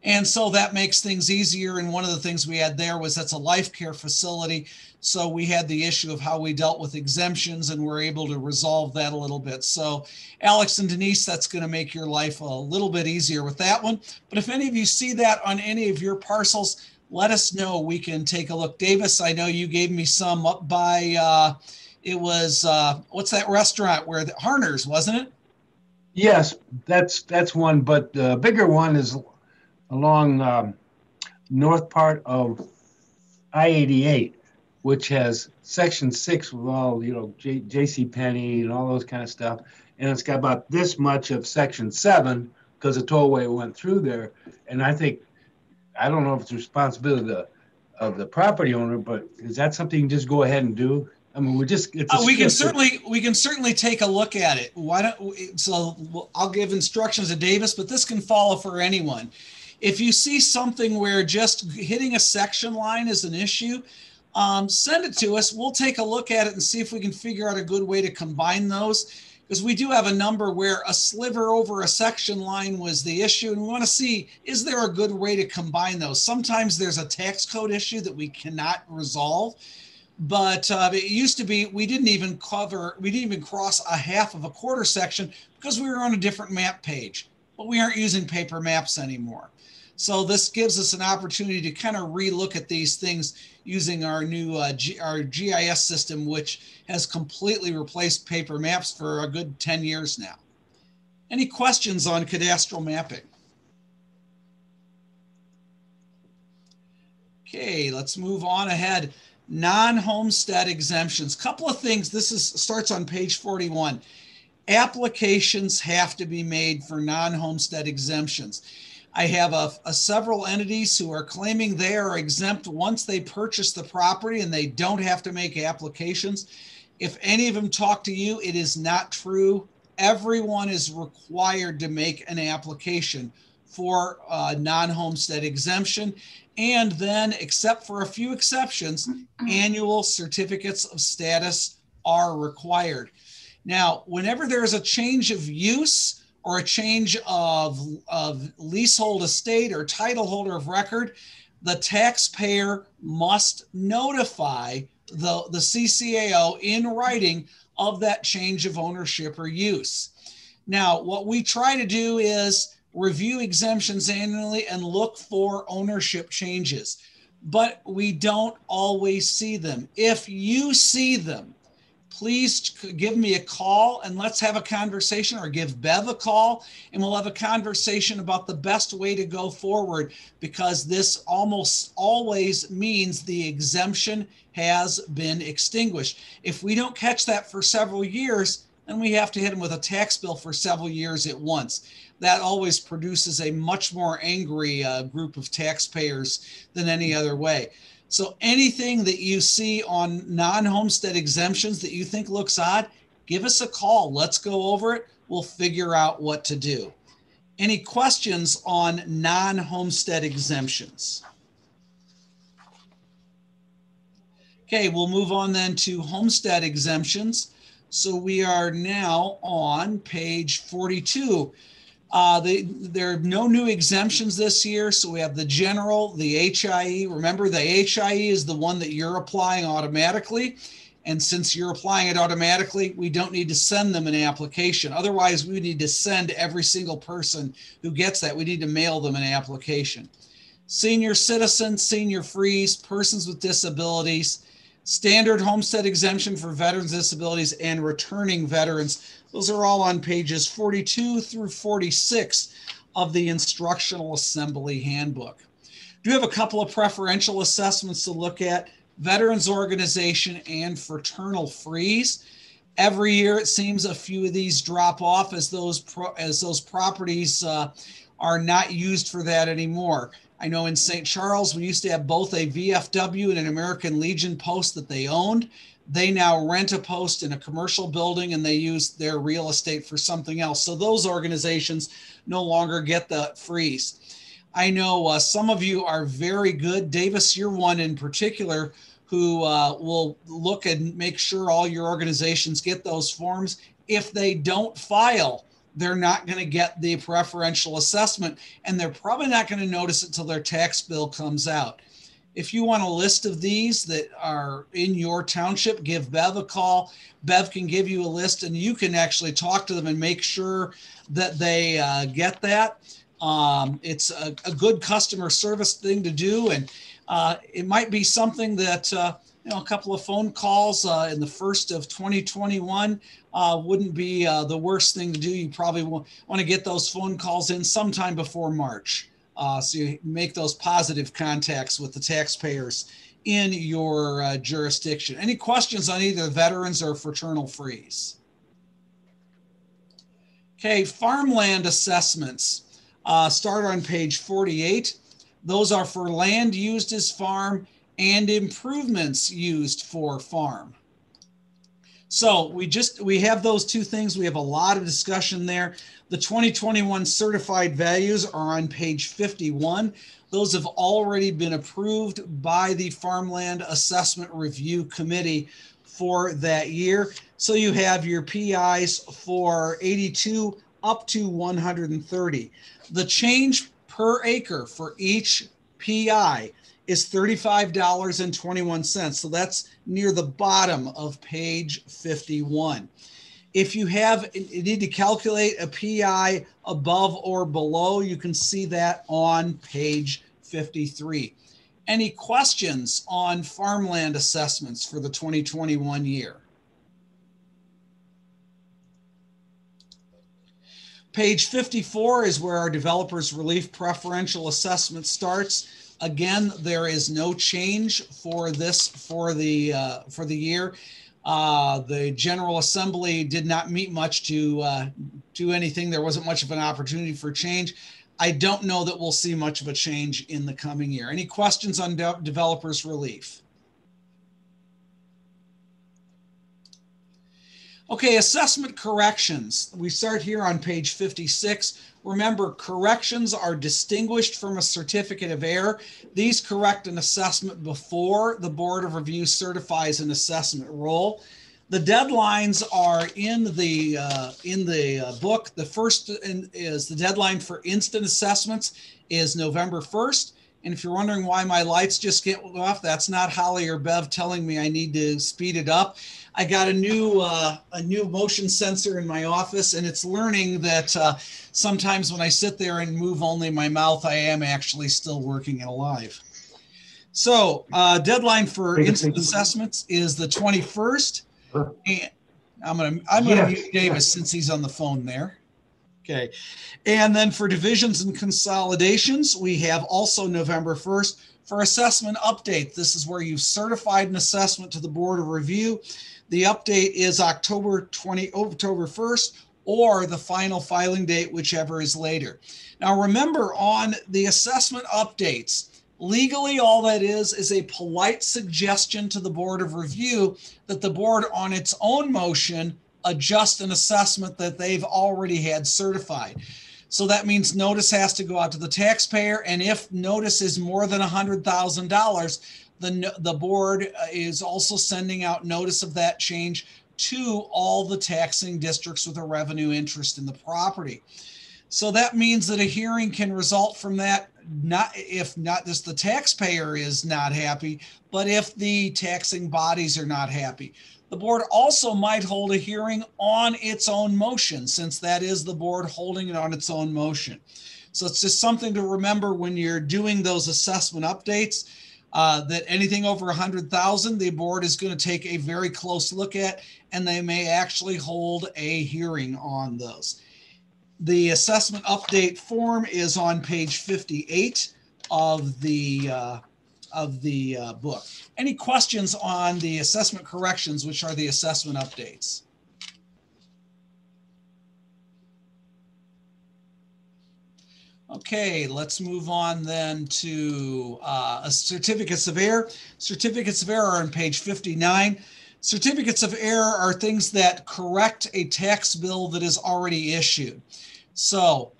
And so that makes things easier. And one of the things we had there was that's a life care facility. So we had the issue of how we dealt with exemptions and we're able to resolve that a little bit. So Alex and Denise, that's going to make your life a little bit easier with that one. But if any of you see that on any of your parcels, let us know. We can take a look. Davis, I know you gave me some up by, it was, what's that restaurant where the Harner's, wasn't it? Yes, that's one. But the bigger one is along north part of I-88, which has section 6 with all, J.C. Penney and all those kind of stuff. And it's got about this much of section 7 because the tollway went through there. And I don't know if it's the responsibility of the property owner, but is that something you can just go ahead and do? I mean, we can certainly take a look at it. Why don't so I'll give instructions to Davis, but this can follow for anyone. If you see something where just hitting a section line is an issue, send it to us. We'll take a look at it and see if we can figure out a good way to combine those. Because we do have a number where a sliver over a section line was the issue. And we want to see, is there a good way to combine those? Sometimes there's a tax code issue that we cannot resolve. But it used to be, we didn't even cross a half of a quarter section because we were on a different map page. But we aren't using paper maps anymore. So this gives us an opportunity to kind of relook at these things using our new our GIS system, which has completely replaced paper maps for a good 10 years now. Any questions on cadastral mapping? Okay, let's move on ahead. Non-homestead exemptions. Couple of things. This starts on page 41. Applications have to be made for non-homestead exemptions. I have several entities who are claiming they are exempt once they purchase the property and they don't have to make applications. If any of them talk to you, it is not true. Everyone is required to make an application for non-homestead exemption. And then, except for a few exceptions, annual certificates of status are required. Now, whenever there is a change of use or a change of leasehold estate or title holder of record, the taxpayer must notify the CCAO in writing of that change of ownership or use. Now, what we try to do is review exemptions annually and look for ownership changes, but we don't always see them. If you see them, please give me a call and let's have a conversation, or give Bev a call and we'll have a conversation about the best way to go forward, because this almost always means the exemption has been extinguished. If we don't catch that for several years, then we have to hit them with a tax bill for several years at once. That always produces a much more angry group of taxpayers than any other way. So anything that you see on non-homestead exemptions that you think looks odd, give us a call. Let's go over it. We'll figure out what to do. Any questions on non-homestead exemptions? Okay, we'll move on then to homestead exemptions. So we are now on page 42. There are no new exemptions this year. So we have the general, the HIE. Remember, the HIE is the one that you're applying automatically. And since you're applying it automatically, we don't need to send them an application. Otherwise, we need to send every single person who gets that. We need to mail them an application. Senior citizens, senior freeze, persons with disabilities, standard homestead exemption for veterans, disabilities, and returning veterans. Those are all on pages 42 through 46 of the Instructional Assembly Handbook. Do have a couple of preferential assessments to look at: Veterans Organization and Fraternal Freeze. Every year, it seems a few of these drop off as those properties are not used for that anymore. I know in St. Charles, we used to have both a VFW and an American Legion post that they owned. They now rent a post in a commercial building and they use their real estate for something else. So those organizations no longer get the freeze. I know some of you are very good. Davis, you're one in particular who will look and make sure all your organizations get those forms. If they don't file, they're not going to get the preferential assessment, and they're probably not going to notice it until their tax bill comes out. If you want a list of these that are in your township, give Bev a call. Bev can give you a list and you can actually talk to them and make sure that they get that. It's a good customer service thing to do, and it might be something that a couple of phone calls in the first of 2021 wouldn't be the worst thing to do. You probably want to get those phone calls in sometime before March. So you make those positive contacts with the taxpayers in your jurisdiction. Any questions on either veterans or fraternal freeze? Okay, farmland assessments start on page 48. Those are for land used as farm and improvements used for farm. So we have those two things. We have a lot of discussion there. The 2021 certified values are on page 51. Those have already been approved by the Farmland Assessment Review Committee for that year. So you have your PIs for 82 up to 130. The change per acre for each PI is $35.21. So that's near the bottom of page 51. If you need to calculate a PI above or below, you can see that on page 53. Any questions on farmland assessments for the 2021 year? Page 54 is where our developers relief preferential assessment starts. Again, there is no change for this for the year. The General Assembly did not meet much to do anything. There wasn't much of an opportunity for change. I don't know that we'll see much of a change in the coming year. Any questions on developers relief? Okay, assessment corrections. We start here on page 56. Remember, corrections are distinguished from a certificate of error. These correct an assessment before the Board of Review certifies an assessment roll. The deadlines are in the book. The first is the deadline for instant assessments is November 1st. And if you're wondering why my lights just get off, that's not Holly or Bev telling me I need to speed it up. I got a new motion sensor in my office, and it's learning that sometimes when I sit there and move only my mouth, I am actually still working and alive. So deadline for instant assessments is the 21st. And I'm gonna mute Davis since he's on the phone there. Okay. And then for divisions and consolidations, we have also November 1st for assessment update. This is where you've certified an assessment to the Board of Review. The update is October 1st, or the final filing date, whichever is later. Now remember, on the assessment updates, legally all that is a polite suggestion to the Board of Review that the board on its own motion adjust an assessment that they've already had certified. So that means notice has to go out to the taxpayer, and if notice is more than $100,000, the board is also sending out notice of that change to all the taxing districts with a revenue interest in the property. So that means that a hearing can result from that, if not just the taxpayer is not happy, but if the taxing bodies are not happy. The board also might hold a hearing on its own motion, since that is the board holding it on its own motion. So it's just something to remember when you're doing those assessment updates, that anything over 100,000, the board is going to take a very close look at, and they may actually hold a hearing on those. The assessment update form is on page 58 of the book. Any questions on the assessment corrections, which are the assessment updates? Okay, let's move on then to certificates of error. Certificates of error are on page 59. Certificates of error are things that correct a tax bill that is already issued. So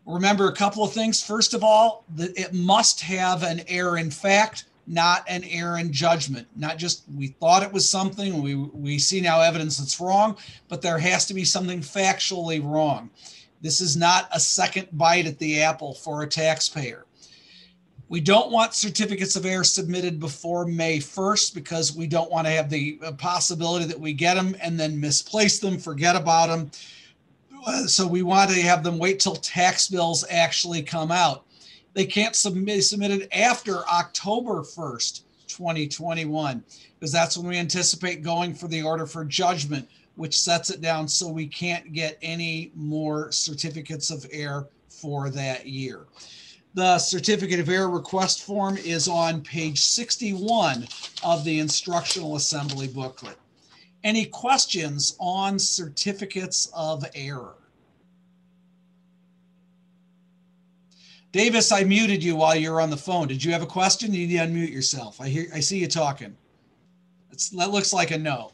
remember a couple of things. First of all, it must have an error in fact, not an error in judgment. Not just we thought it was something, we see now evidence that's wrong, but there has to be something factually wrong. This is not a second bite at the apple for a taxpayer. We don't want certificates of error submitted before May 1st because we don't want to have the possibility that we get them and then misplace them, forget about them. So we want to have them wait till tax bills actually come out. They can't be submitted after October 1st, 2021, because that's when we anticipate going for the order for judgment, which sets it down so we can't get any more certificates of error for that year. The certificate of error request form is on page 61 of the instructional assembly booklet. Any questions on certificates of error? Davis, I muted you while you were on the phone. Did you have a question? You need to unmute yourself. I see you talking. That looks like a no.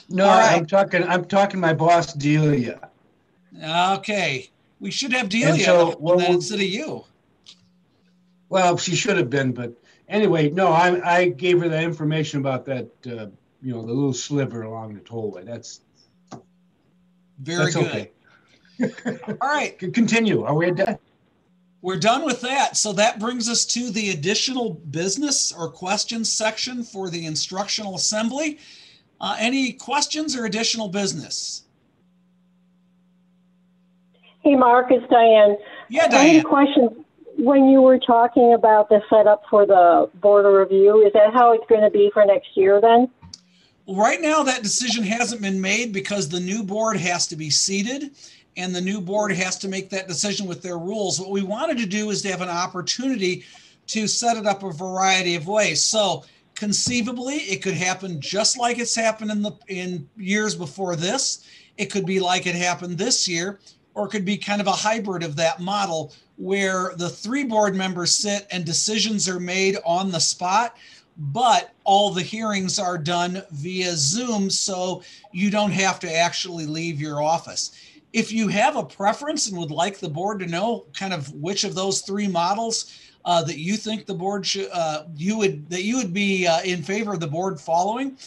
No, right. I'm talking my boss, Delia. Okay. We should have Delia instead of you. Well, she should have been, but anyway, no, I gave her the information about that, the little sliver along the tollway. That's very good. Okay. All right. Continue. Are we done? We're done with that. So that brings us to the additional business or questions section for the instructional assembly. Any questions or additional business? Hey, Mark, it's Diane. Yeah, Diane. Any questions when you were talking about the setup for the board of review? Is that how it's going to be for next year then? Well, right now that decision hasn't been made because the new board has to be seated and the new board has to make that decision with their rules. What we wanted to do is to have an opportunity to set it up a variety of ways. So conceivably, it could happen just like it's happened in years before this. It could be like it happened this year, or it could be kind of a hybrid of that model where the 3 board members sit and decisions are made on the spot, but all the hearings are done via Zoom, so you don't have to actually leave your office. If you have a preference and would like the board to know kind of which of those 3 models that you think the board should, you would be in favor of the board following,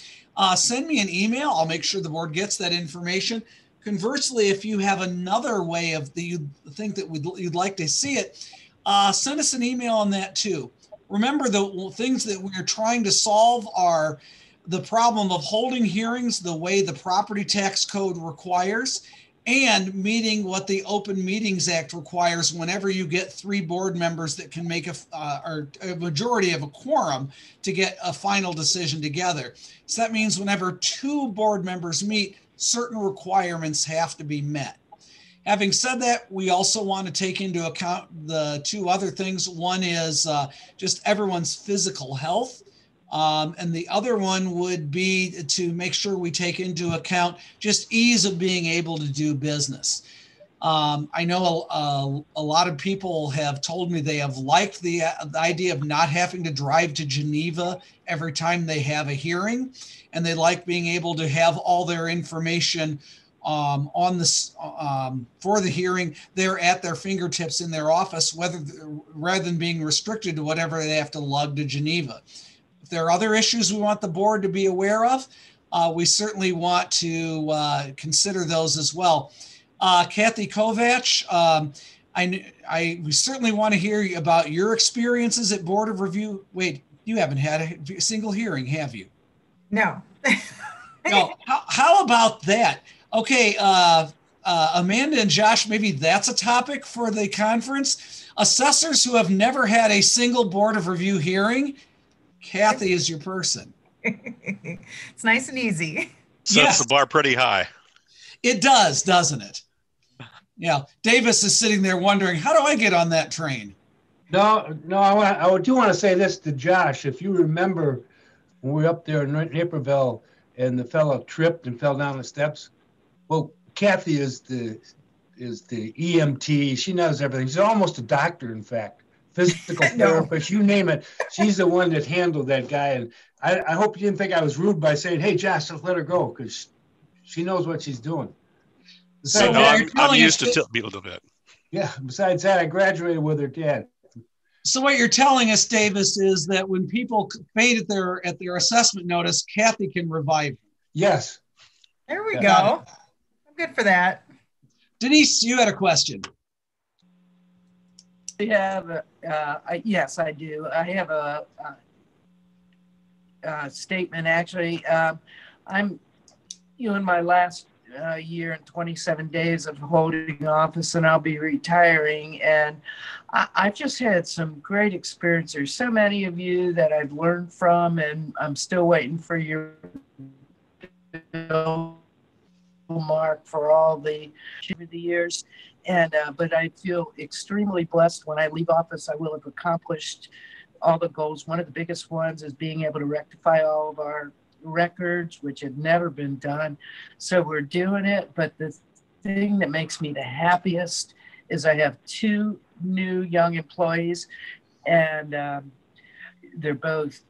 send me an email. I'll make sure the board gets that information. Conversely, if you have another way of you think that you'd like to see it, send us an email on that too. Remember, the things that we're trying to solve are the problem of holding hearings the way the property tax code requires, and meeting what the Open Meetings Act requires whenever you get 3 board members that can make or a majority of a quorum to get a final decision together. So that means whenever 2 board members meet, certain requirements have to be met. Having said that, we also want to take into account the 2 other things. One is just everyone's physical health. And the other one would be to make sure we take into account just ease of being able to do business. I know a lot of people have told me they have liked the idea of not having to drive to Geneva every time they have a hearing, and they like being able to have all their information on this for the hearing there at their fingertips in their office, rather than being restricted to whatever they have to lug to Geneva. If there are other issues we want the board to be aware of, we certainly want to consider those as well. Kathy Kovach, we certainly want to hear about your experiences at Board of Review. Wait, you haven't had a single hearing, have you? No. No. How about that? Okay, Amanda and Josh, maybe that's a topic for the conference. Assessors who have never had a single Board of Review hearing, Kathy is your person. It's nice and easy. Sets the bar pretty high. It does, doesn't it? Yeah. Davis is sitting there wondering, how do I get on that train? No, I do want to say this to Josh. If you remember when we were up there in Naperville and the fellow tripped and fell down the steps, well, Kathy is the EMT. She knows everything. She's almost a doctor, in fact. Physical therapist, you name it. She's the one that handled that guy. And I hope you didn't think I was rude by saying, hey, Josh, just let her go, because she knows what she's doing. So I'm used to tilt people a bit. Yeah, besides that, I graduated with her dad. So what you're telling us, Davis, is that when people faint at their assessment notice, Kathy can revive them. Yes. There we go. I'm good for that. Denise, you had a question. Yes, I do. I have a statement, actually. I'm in my last year and 27 days of holding office, and I'll be retiring. And I've just had some great experience. There's so many of you that I've learned from, and I'm still waiting for your mark for all the years. And but I feel extremely blessed. When I leave office, I will have accomplished all the goals. One of the biggest ones is being able to rectify all of our records, which had never been done. So we're doing it. But the thing that makes me the happiest is I have 2 new young employees, and they're both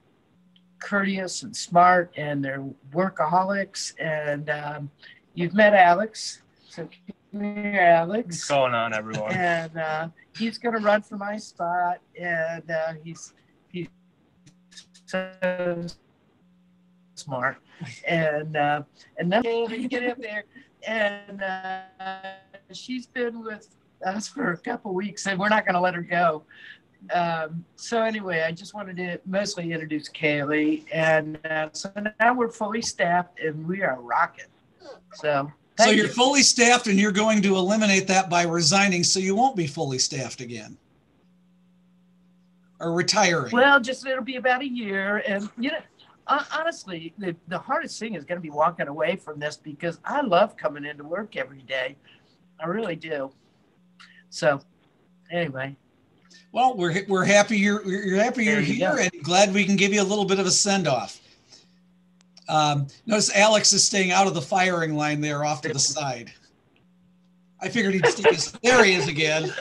courteous and smart, and they're workaholics. And you've met Alex. So here, Alex. What's going on, everyone? And he's going to run for my spot, and he's so smart. And then we get up there, and she's been with us for a couple weeks, and we're not going to let her go. So anyway, I just wanted to mostly introduce Kaylee, and so now we're fully staffed, and we are rocking. So you're fully staffed, and you're going to eliminate that by resigning, so you won't be fully staffed again, or retiring. Well, it'll be about a year, and honestly, the hardest thing is going to be walking away from this, because I love coming into work every day. I really do. So, anyway. Well, we're happy you're here, and glad we can give you a little bit of a send off. Notice Alex is staying out of the firing line there, off to the side. I figured he'd stay. There he is again.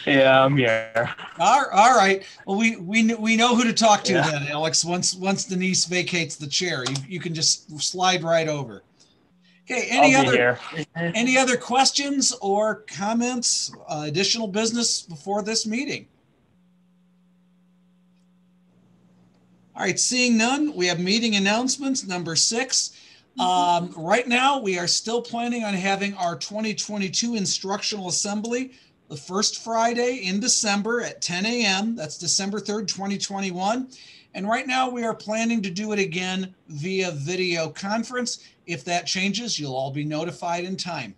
Yeah, I'm here. All right. Well, we know who to talk to then, Alex. Once Denise vacates the chair, you can just slide right over. Okay. Any other questions or comments? Additional business before this meeting? All right. Seeing none, we have meeting announcements number 6. Right now, we are still planning on having our 2022 instructional assembly the first Friday in December at 10 a.m. That's December 3rd, 2021. And right now we are planning to do it again via video conference. If that changes, you'll all be notified in time.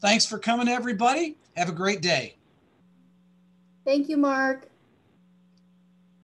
Thanks for coming, everybody. Have a great day. Thank you, Mark.